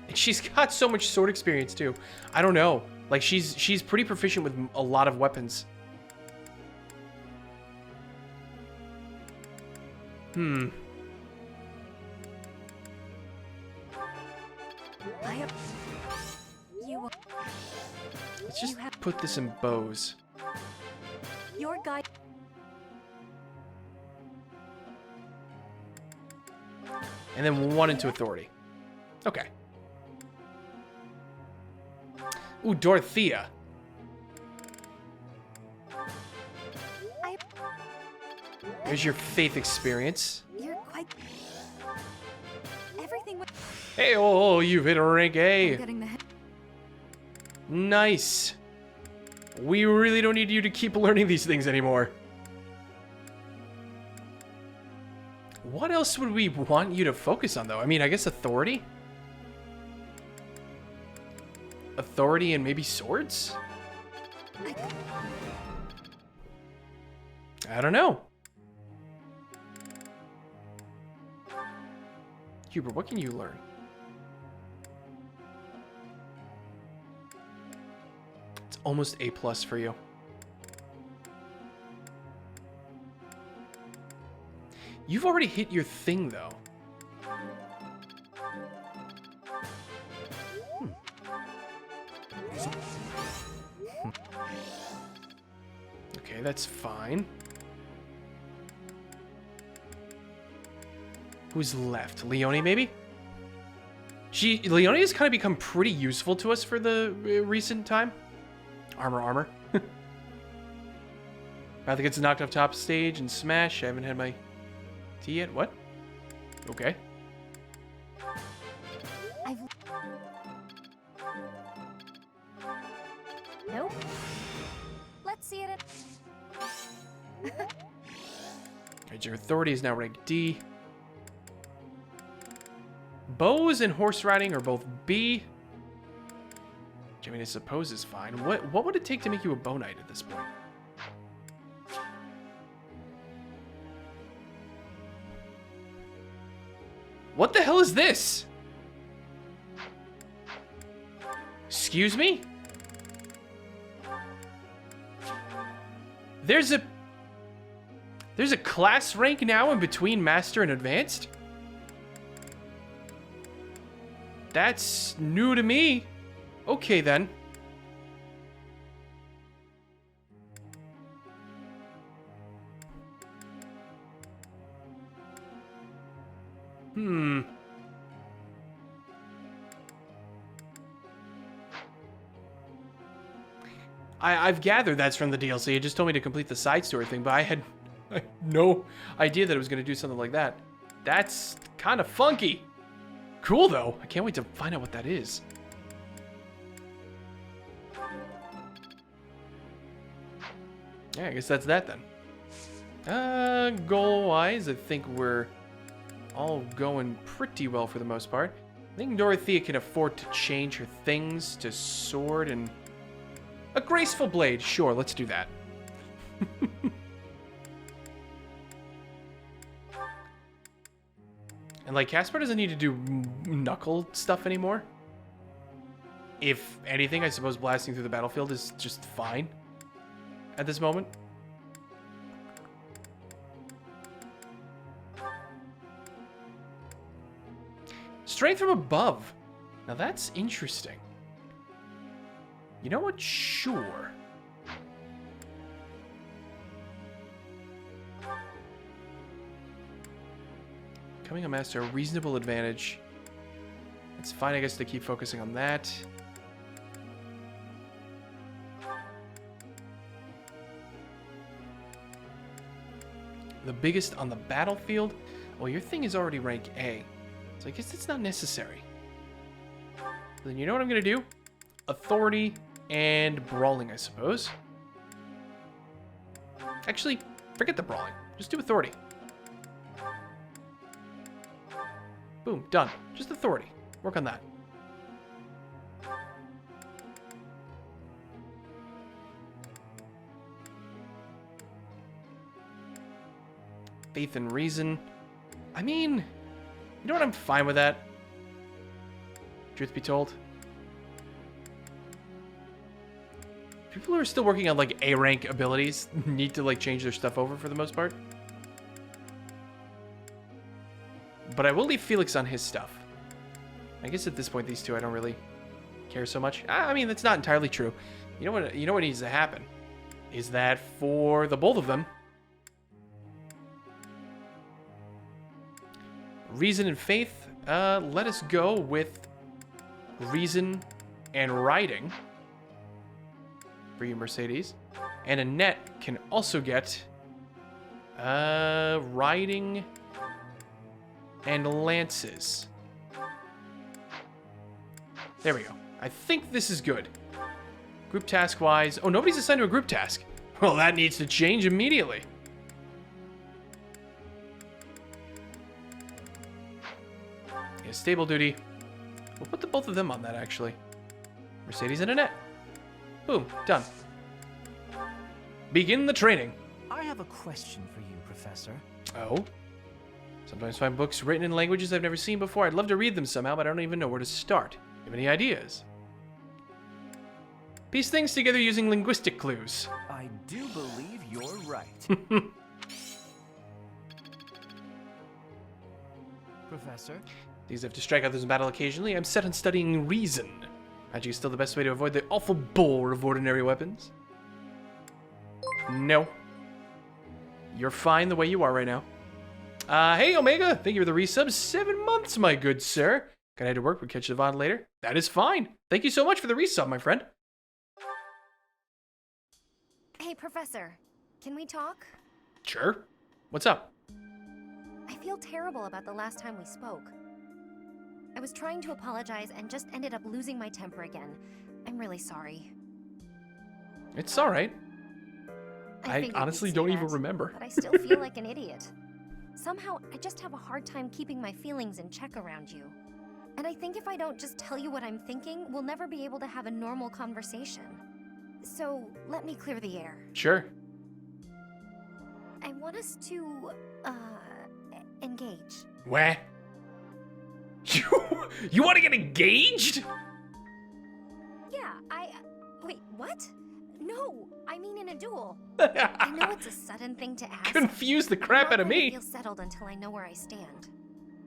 And she's got so much sword experience, too. I don't know. Like, she's pretty proficient with a lot of weapons. Hmm. Let's just put this in bows. Your guide. And then one into authority. Okay. Ooh, Dorothea. There's your faith experience. You're quite. Everything. Hey, oh, you've hit a rank A. Getting the Nice. We really don't need you to keep learning these things anymore. What else would we want you to focus on, though? I mean, I guess authority? Authority and maybe swords? I don't know. Hubert, what can you learn? It's almost A+ for you. You've already hit your thing, though. Okay, that's fine. Who's left? Leonie, maybe? Leonie has kind of become pretty useful to us for the recent time. Armor. Rather gets knocked off top stage and smash. I haven't had my tea yet. What? Okay. Nope. Let's see it. Alright, your authority is now rank D. Bows and horse riding are both B. I mean, I suppose is fine. What would it take to make you a bow knight at this point? What the hell is this? Excuse me? There's a class rank now in between Master and Advanced? That's new to me. Okay, then. I've gathered that's from the DLC. It just told me to complete the side story thing, but I had no idea that it was going to do something like that. That's kind of funky. Cool, though. I can't wait to find out what that is. Yeah, I guess that's that then. Goal-wise, I think we're all going pretty well for the most part. I think Dorothea can afford to change her things to sword and a graceful blade. Sure, let's do that. And like, Casper doesn't need to do knuckle stuff anymore. If anything, I suppose blasting through the battlefield is just fine at this moment. Strength from above. Now that's interesting. You know what? Sure. Becoming a master, a reasonable advantage. It's fine, I guess, to keep focusing on that. The biggest on the battlefield? Well, your thing is already rank A. So I guess it's not necessary. Then you know what I'm going to do? Authority and brawling, I suppose. Actually, forget the brawling. Just do authority. Boom, done. Just authority. Work on that. Faith and reason. I mean, you know what? I'm fine with that. Truth be told. People who are still working on like A rank abilities need to like change their stuff over for the most part. But I will leave Felix on his stuff. I guess at this point these two I don't really care so much. I mean, that's not entirely true. You know what needs to happen is that for the both of them, reason and faith, let us go with reason and riding for you, Mercedes. And Annette can also get riding and lances. There we go. I think this is good. Group task wise. Oh, nobody's assigned to a group task. Well, that needs to change immediately. Yeah, stable duty. We'll put the both of them on that, actually. Mercedes and Annette. Boom, done. Begin the training. I have a question for you, Professor. Oh? Sometimes find books written in languages I've never seen before. I'd love to read them somehow, but I don't even know where to start. You have any ideas? Piece things together using linguistic clues. I do believe you're right. Professor? These have to strike others in battle occasionally. I'm set on studying reason. Magic is still the best way to avoid the awful bore of ordinary weapons. No. You're fine the way you are right now. Hey, Omega. Thank you for the resub. 7 months, my good sir. Gotta head to work. We'll catch the VOD later. That is fine. Thank you so much for the resub, my friend. Hey, Professor. Can we talk? Sure. What's up? I feel terrible about the last time we spoke. I was trying to apologize and just ended up losing my temper again. I'm really sorry. It's alright. I figured honestly you'd say don't even that, remember. But I still feel like an idiot. Somehow, I just have a hard time keeping my feelings in check around you. And I think if I don't just tell you what I'm thinking, we'll never be able to have a normal conversation. So, let me clear the air. Sure. I want us to, engage. Where? You want to get engaged? Yeah, wait, what? No, I mean in a duel. I know it's a sudden thing to ask. Confuse the crap out of me. I feel settled until I know where I stand.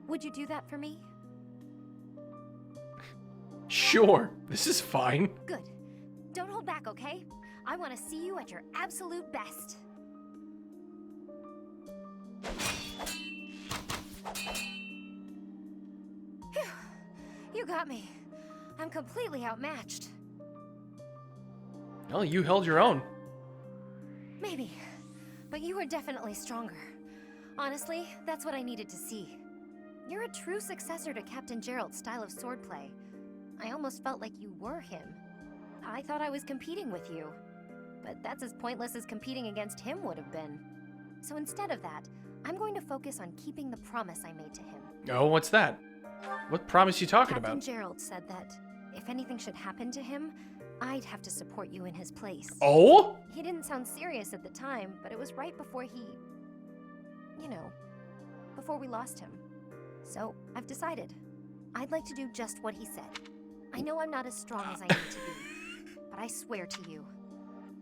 Would you do that for me? Sure, this is fine. Good. Don't hold back, okay? I want to see you at your absolute best. Phew. You got me. I'm completely outmatched. Well, you held your own. Maybe, but you were definitely stronger. Honestly, that's what I needed to see. You're a true successor to Captain Gerald's style of swordplay. I almost felt like you were him. I thought I was competing with you, but that's as pointless as competing against him would have been. So instead of that, I'm going to focus on keeping the promise I made to him. Oh, what's that? What promise you talking Captain about? Gerald said that if anything should happen to him, I'd have to support you in his place. Oh? He didn't sound serious at the time, but it was right before he... you know, before we lost him. So, I've decided. I'd like to do just what he said. I know I'm not as strong as I need to be, but I swear to you,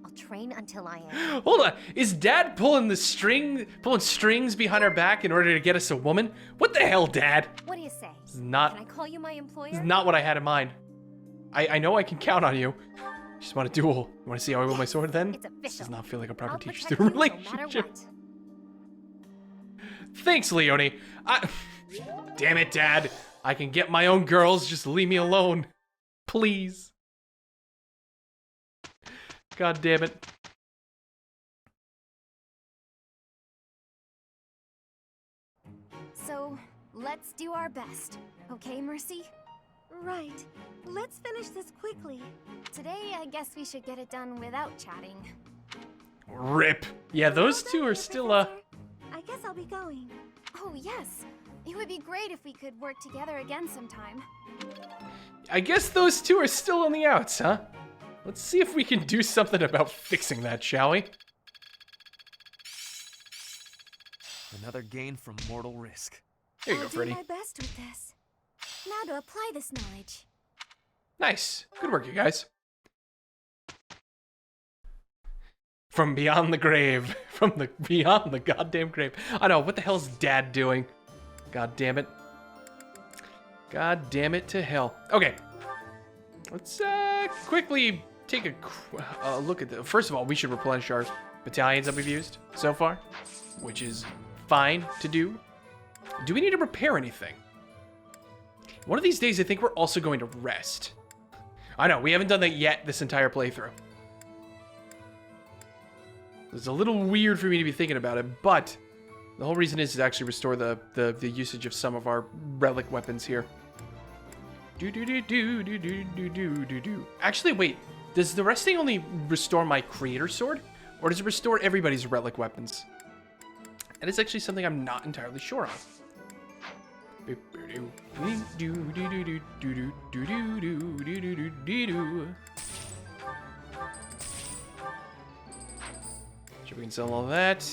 I'll train until I am. Hold on, is Dad pulling strings behind our back in order to get us a woman? What the hell, Dad? What do you say? This is not, Can I call you my employer? this is not what I had in mind. I know I can count on you. Just want to duel. You want to see how I wield my sword then? It's official. This does not feel like a proper I'll teacher-student protect you no matter relationship. what. Thanks, Leonie. Damn it, Dad. I can get my own girls. Just leave me alone. Please. God damn it. So, let's do our best. Okay, Mercy? Right. Let's finish this quickly. Today, I guess we should get it done without chatting. Rip. Yeah, those two are still, I guess I'll be going. Oh, yes. It would be great if we could work together again sometime. I guess those two are still on the outs, huh? Let's see if we can do something about fixing that, shall we? Another gain from mortal risk. Here you go, I'll do Freddy. my best with this. Now to apply this knowledge. Nice. Good work, you guys. From beyond the grave. Beyond the goddamn grave. I know, what the hell's Dad doing? God damn it. God damn it to hell. Okay. Let's quickly take a look at the... First of all, we should replenish our battalions that we've used so far, which is fine to do. Do we need to repair anything? One of these days, I think we're also going to rest. I know, we haven't done that yet this entire playthrough. It's a little weird for me to be thinking about it, but the whole reason is to actually restore the usage of some of our relic weapons here. Actually, wait. Does the resting only restore my creator sword? Or does it restore everybody's relic weapons? That is actually something I'm not entirely sure on. Sure, we can sell all that.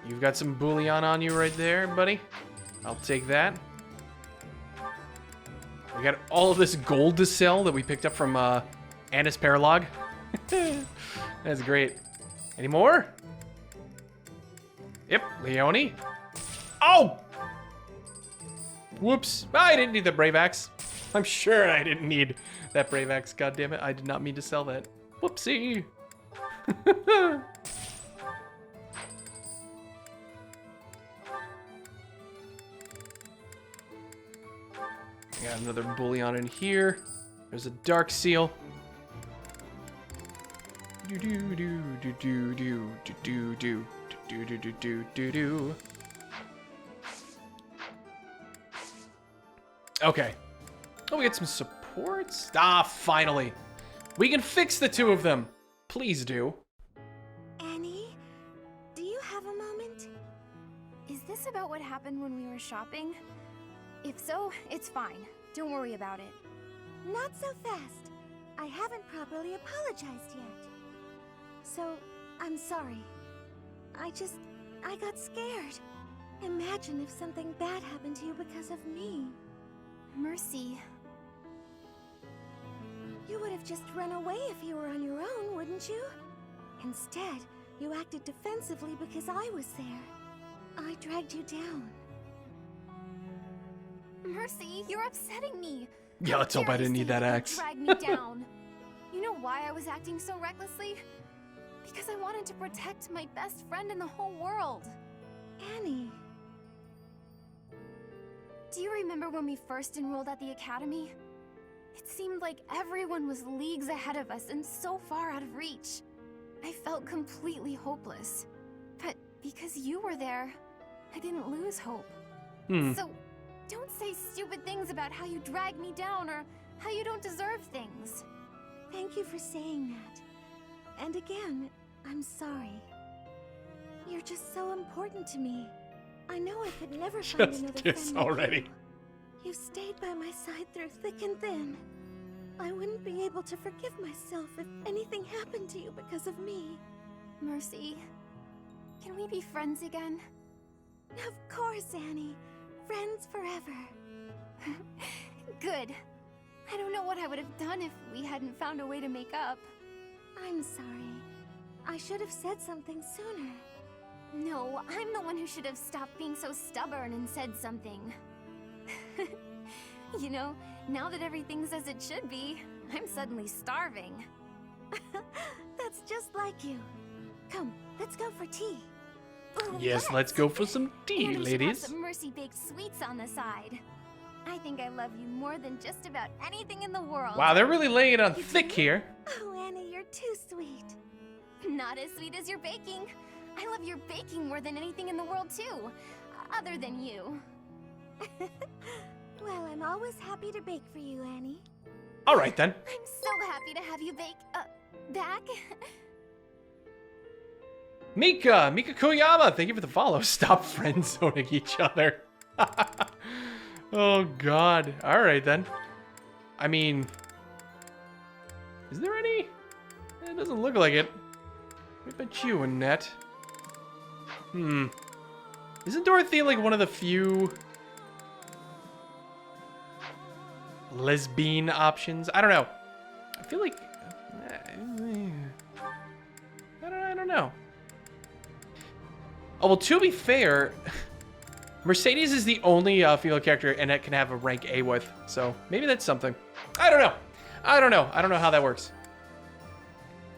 You've got some bullion on you right there, buddy. I'll take that. We got all of this gold to sell that we picked up from Annis Paralog. That's great. Any more? Yep, Leone. Oh! Whoops. I didn't need the Brave Axe. I'm sure I didn't need that Brave Axe. God damn it. I did not mean to sell that. Whoopsie. Got another bullion in here. There's a dark seal. Okay. Oh, we get some supports. Ah, finally. We can fix the two of them. Please do. Annie, do you have a moment? Is this about what happened when we were shopping? If so, it's fine. Don't worry about it. Not so fast. I haven't properly apologized yet. So, I'm sorry. I got scared. Imagine if something bad happened to you because of me. Mercy. You would have just run away if you were on your own, wouldn't you? Instead, you acted defensively because I was there. I dragged you down. Mercy, you're upsetting me. Yeah, let's hope I didn't need that axe. Drag me down. You know why I was acting so recklessly? Because I wanted to protect my best friend in the whole world. Annie. Do you remember when we first enrolled at the academy? It seemed like everyone was leagues ahead of us and so far out of reach. I felt completely hopeless. But because you were there, I didn't lose hope. So, don't say stupid things about how you dragged me down or how you don't deserve things. Thank you for saying that. And again, I'm sorry. You're just so important to me. I know I could never find another friend like already. you. You've stayed by my side through thick and thin. I wouldn't be able to forgive myself if anything happened to you because of me. Mercy, can we be friends again? Of course, Annie. Friends forever. Good. I don't know what I would have done if we hadn't found a way to make up. I'm sorry. I should have said something sooner. No, I'm the one who should have stopped being so stubborn and said something. You know, now that everything's as it should be, I'm suddenly starving. That's just like you. Come, let's go for tea. Ooh, Yes, let's go for some tea, and we should have ladies. some Mercy baked sweets on the side. I think I love you more than just about anything in the world. Wow, they're really laying it on thick here. Oh, Annie, you're too sweet. Not as sweet as your baking. I love your baking more than anything in the world, too. Other than you. Well, I'm always happy to bake for you, Annie. All right, then. I'm so happy to have you back. Mika Koyama, thank you for the follow. Stop friend zoning each other. Oh, God. All right, then. I mean, is there any? It doesn't look like it. What about you, Annette? Isn't Dorothea like one of the few lesbian options? I don't know. I feel like I don't know. Oh, well, to be fair, Mercedes is the only female character Annette can have a rank A with, so maybe that's something. I don't know. I don't know how that works.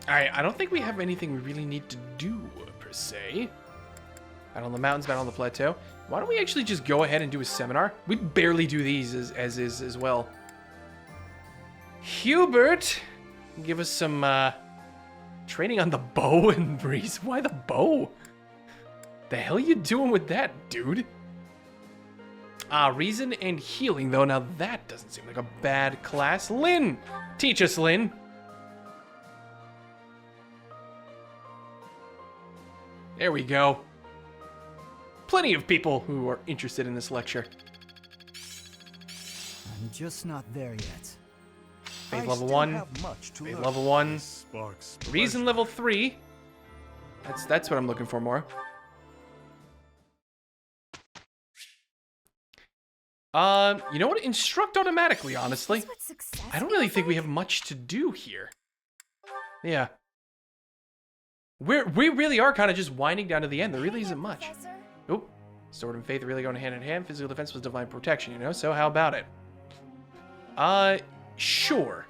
All right, I don't think we have anything we really need to do, per se. Battle on the mountains, battle on the plateau. Why don't we actually just go ahead and do a seminar? We barely do these as is as well. Hubert, give us some training on the bow and breeze. Why the bow? The hell you doing with that, dude? Reason and healing, though. Now that doesn't seem like a bad class. Lynn, teach us, Lynn. There we go. Plenty of people who are interested in this lecture. I'm just not there yet. Faith level 1. Faith level 1. Reason level 3. That's what I'm looking for more. You know what? Instruct automatically, honestly. I don't really think we have much to do here. Yeah. We really are kind of just winding down to the end. There really isn't much. Oop. Sword and faith really going hand in hand. Physical defense with divine protection, you know? So how about it? Sure.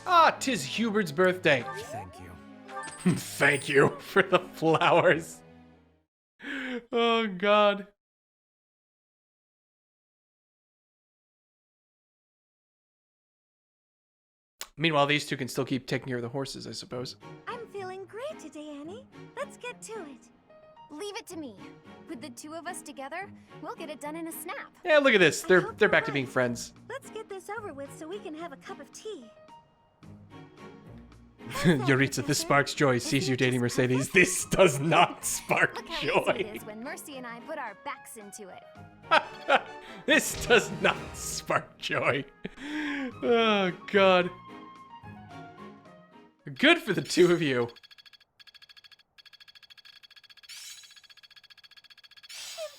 Ah, 'tis Hubert's birthday. Thank you. Thank you for the flowers. Oh, God. Meanwhile, these two can still keep taking care of the horses, I suppose. I'm feeling great today, Annie. Let's get to it. Leave it to me. With the two of us together, we'll get it done in a snap. Yeah, look at this. They're back to being friends. Let's get this over with so we can have a cup of tea. Yoritza, this sparks joy. Sees you dating Mercedes. This does not spark Look how joy. easy it is when Mercy and I put our backs into it. This does not spark joy. Oh, God. Good for the two of you.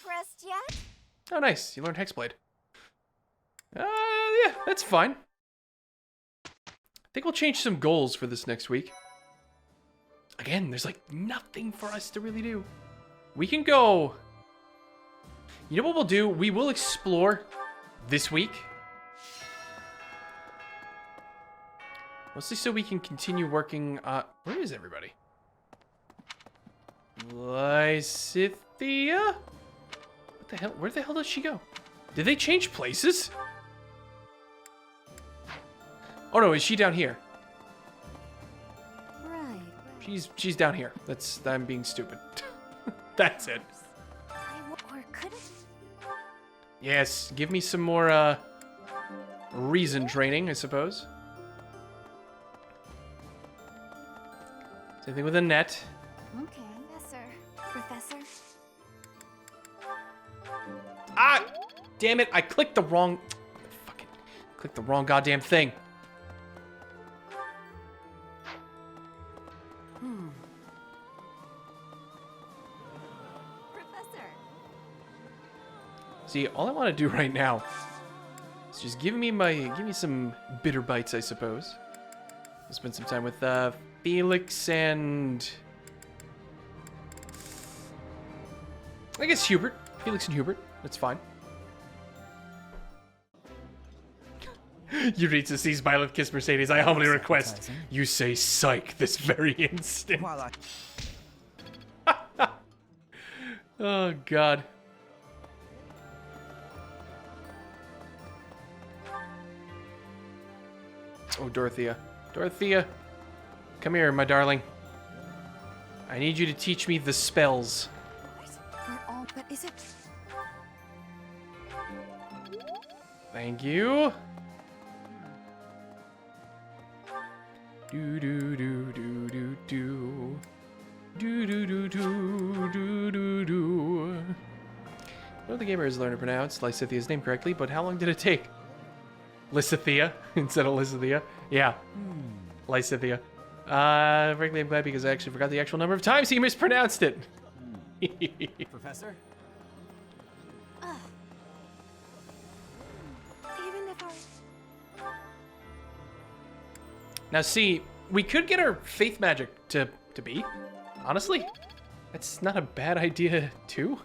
Impressed yet? Oh, nice. You learned Hexblade. Yeah, that's fine. I think we'll change some goals for this next week. Again, there's like nothing for us to really do. We can go... You know what we'll do? We will explore this week. Mostly so we can continue working... where is everybody? Lysithia? What the hell? Where the hell does she go? Did they change places? Oh no, is she down here? Right. She's down here. I'm being stupid. That's it. Or could it? Yes, give me some more reason training, I suppose. Same thing with Annette. Okay, Professor. Ah! Damn it, I clicked the wrong... Fucking... Clicked the wrong goddamn thing. Professor. See, all I want to do right now is just give me some bitter bites, I suppose. I'll spend some time with Felix and... I guess Hubert. Felix and Hubert. That's fine. Yuritsa sees Violet kiss Mercedes. I humbly request you say psych this very instant. Oh, God. Oh, Dorothea. Dorothea. Come here, my darling. I need you to teach me the spells. We're all, but is it? Thank you. Do do do do do do. Do do do do do do do. I know the gamer has learned to pronounce Lysithia's name correctly, but how long did it take? Lysithia instead of Lysithia? Yeah. Lysithia. Frankly, I'm glad because I actually forgot the actual number of times he mispronounced it. Professor? Even if our... Now see, we could get our faith magic to be. Honestly, that's not a bad idea too.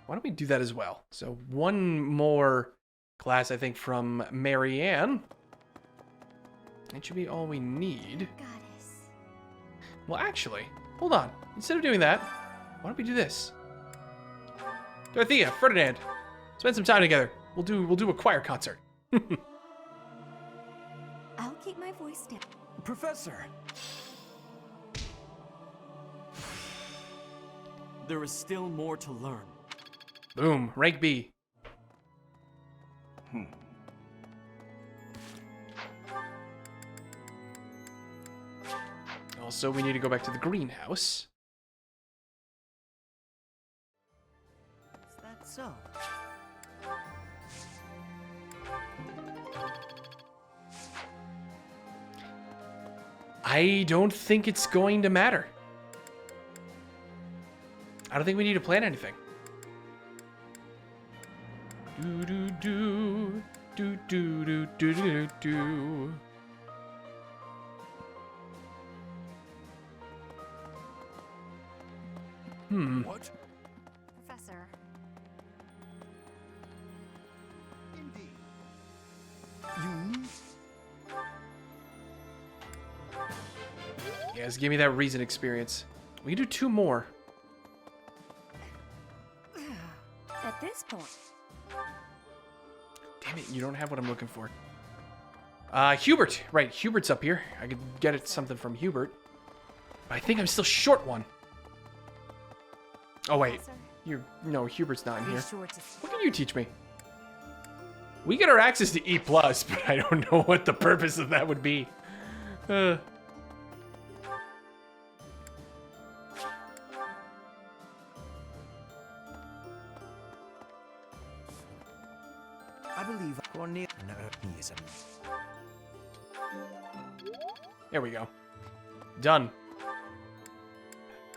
Why don't we do that as well? So one more class, I think, from Marianne. That should be all we need. Goddess. Well, actually, hold on. Instead of doing that, why don't we do this? Dorothea, Ferdinand, spend some time together. We'll do a choir concert. I'll keep my voice down. Professor! There is still more to learn. Boom, rank B. Also, we need to go back to the greenhouse. Is that so? I don't think it's going to matter. I don't think we need to plan anything. Do do do do do do do do do. What? Professor. Indeed. You need... Yes, give me that reason experience. We can do 2 more. At this point. Damn it, you don't have what I'm looking for. Hubert. Right, Hubert's up here. I could get it something from Hubert. But I think I'm still short one. Oh, wait. No, Hubert's not in here. What can you teach me? We get our access to E+, but I don't know what the purpose of that would be. I believe Cornelius. There we go. Done.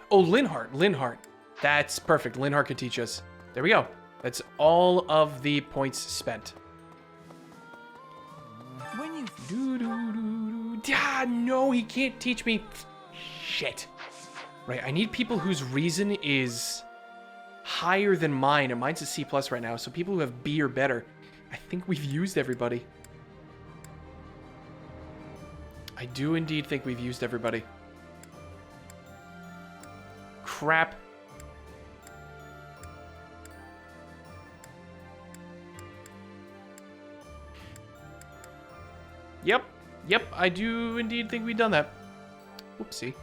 Oh, Linhart. That's perfect. Linhart can teach us. There we go. That's all of the points spent. When you... No, he can't teach me. Shit. Right, I need people whose reason is higher than mine, and mine's a C+ right now, so people who have B or better. I think we've used everybody. I do indeed think we've used everybody. Crap. Yep, I do indeed think we've done that. Whoopsie.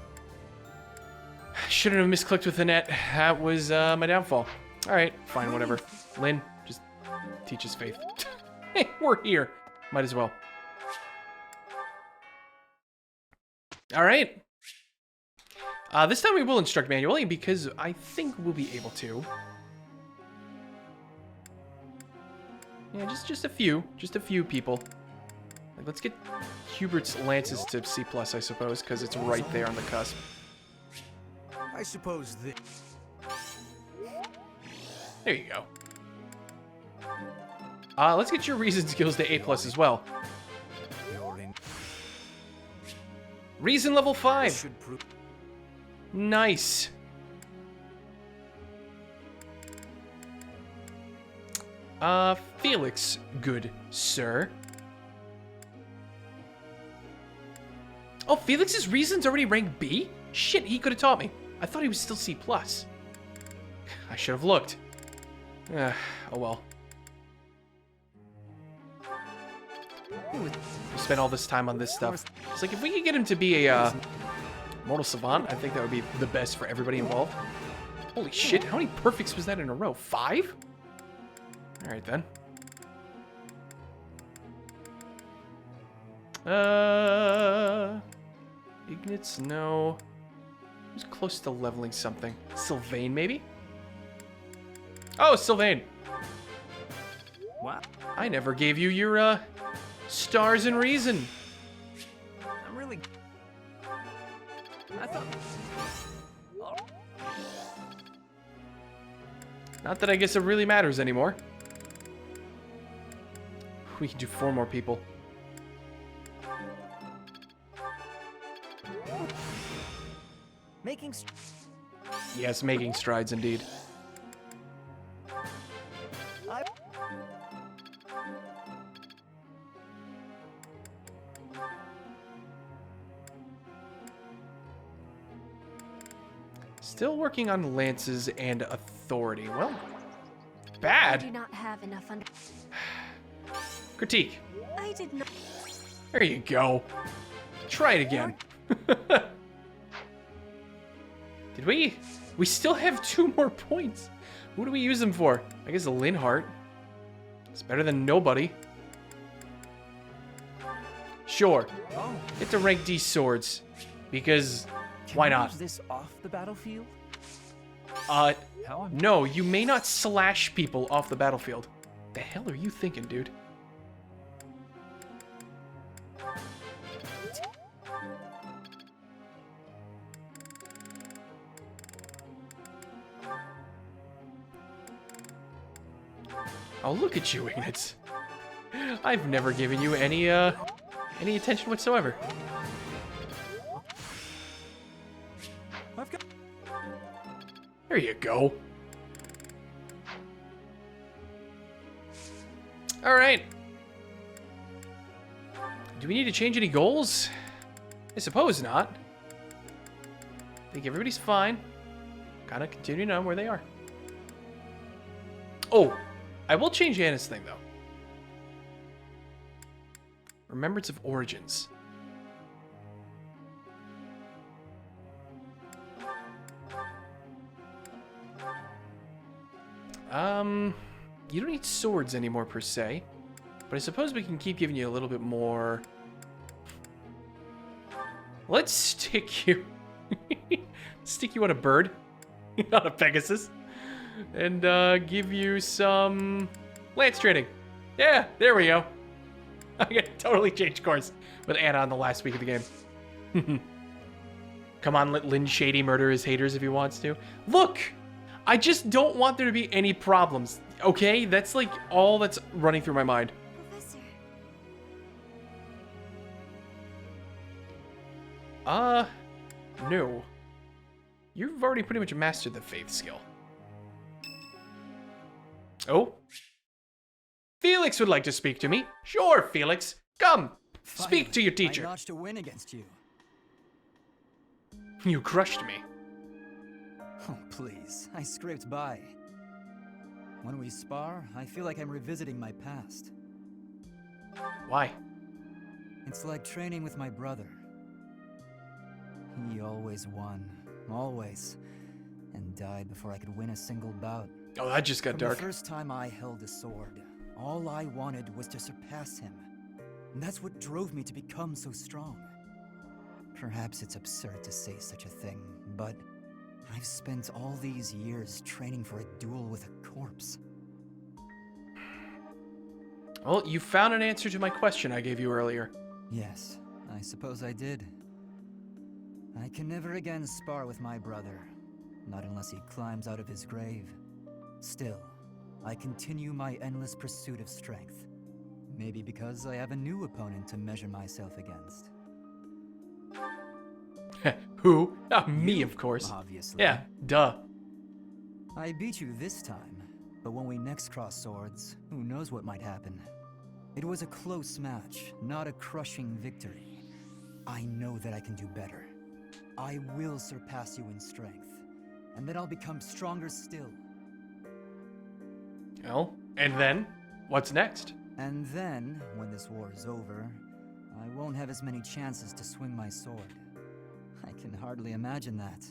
Shouldn't have misclicked with the net. That was my downfall. Alright, fine, whatever. Lynn, just teach us faith. Hey, we're here. Might as well. Alright. This time we will instruct manually because I think we'll be able to. Yeah, just a few people. Like, let's get Hubert's lances to C+, I suppose, because it's right there on the cusp. I suppose that... There you go. Let's get your reason skills to A+ as well. Reason level 5. Nice. Felix, good sir. Oh, Felix's reason's already ranked B? Shit, he could have taught me. I thought he was still C+. I should have looked. Oh well. We spent all this time on this stuff. It's like, if we could get him to be a mortal savant, I think that would be the best for everybody involved. Holy shit, how many perfects was that in a row? 5? Alright then. Ignitz, no. Who's close to leveling something? Sylvain, maybe? Oh, Sylvain! What? I never gave you your, stars and reason. I'm really... I thought... Oh. Not that I guess it really matters anymore. We can do 4 more people. Making... Yes, making strides indeed. Still working on lances and authority. Well, bad. I do not have enough under. Critique. I did not. There you go. Try it again. Did we? We still have 2 more points. Who do we use them for? I guess a Linhart. It's better than nobody. Sure. Oh. Get to rank D swords. Because why not? Use this off the battlefield? No, you may not slash people off the battlefield. The hell are you thinking, dude? Oh, look at you, Ignitz. I've never given you any attention whatsoever. There you go. All right. Do we need to change any goals? I suppose not. I think everybody's fine. Kind of continuing on where they are. Oh, I will change Anna's thing, though. Remembrance of Origins. You don't need swords anymore, per se. But I suppose we can keep giving you a little bit more... Let's stick you... stick you on a bird. Not a Pegasus. And, give you some... lance training. Yeah, there we go. I can totally change course with Anna on the last week of the game. Come on, let Lynn Shady murder his haters if he wants to. Look! I just don't want there to be any problems, okay? That's like all that's running through my mind. Professor. No. You've already pretty much mastered the faith skill. Oh? Felix would like to speak to me. Sure, Felix. Come. Speak to your teacher. I notched a win against you. You crushed me. Oh, please. I scraped by. When we spar, I feel like I'm revisiting my past. Why? It's like training with my brother. He always won. Always. And died before I could win a single bout. Oh, that just got dark. The first time I held a sword, all I wanted was to surpass him. And that's what drove me to become so strong. Perhaps it's absurd to say such a thing, but I've spent all these years training for a duel with a corpse. Well, you found an answer to my question I gave you earlier. Yes, I suppose I did. I can never again spar with my brother, not unless he climbs out of his grave. Still, I continue my endless pursuit of strength. Maybe because I have a new opponent to measure myself against. Who? Not me, of course. Obviously. Yeah, duh. I beat you this time, but when we next cross swords, who knows what might happen. It was a close match, not a crushing victory. I know that I can do better. I will surpass you in strength, and then I'll become stronger still. Well, and then? What's next? And then, when this war is over, I won't have as many chances to swing my sword. I can hardly imagine that.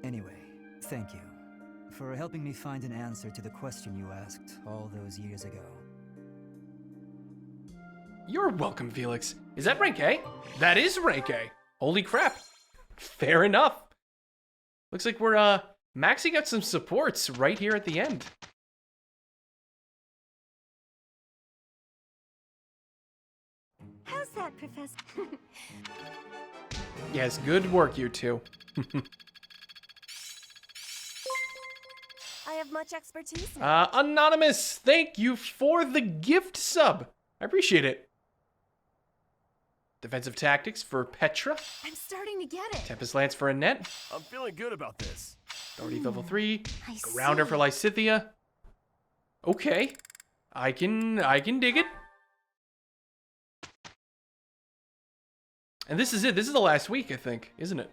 Anyway, thank you for helping me find an answer to the question you asked all those years ago. You're welcome, Felix. Is that rank A? That is rank A. Holy crap. Fair enough. Looks like we're maxing out some supports right here at the end. How's that, Professor? Yes, good work, you two. I have much expertise now. Anonymous, thank you for the gift sub. I appreciate it. Defensive tactics for Petra. I'm starting to get it. Tempest Lance for Annette. I'm feeling good about this. Authority level 3. I Grounder see. for Lysithia. Okay. I can dig it. And this is it. This is the last week, I think, isn't it?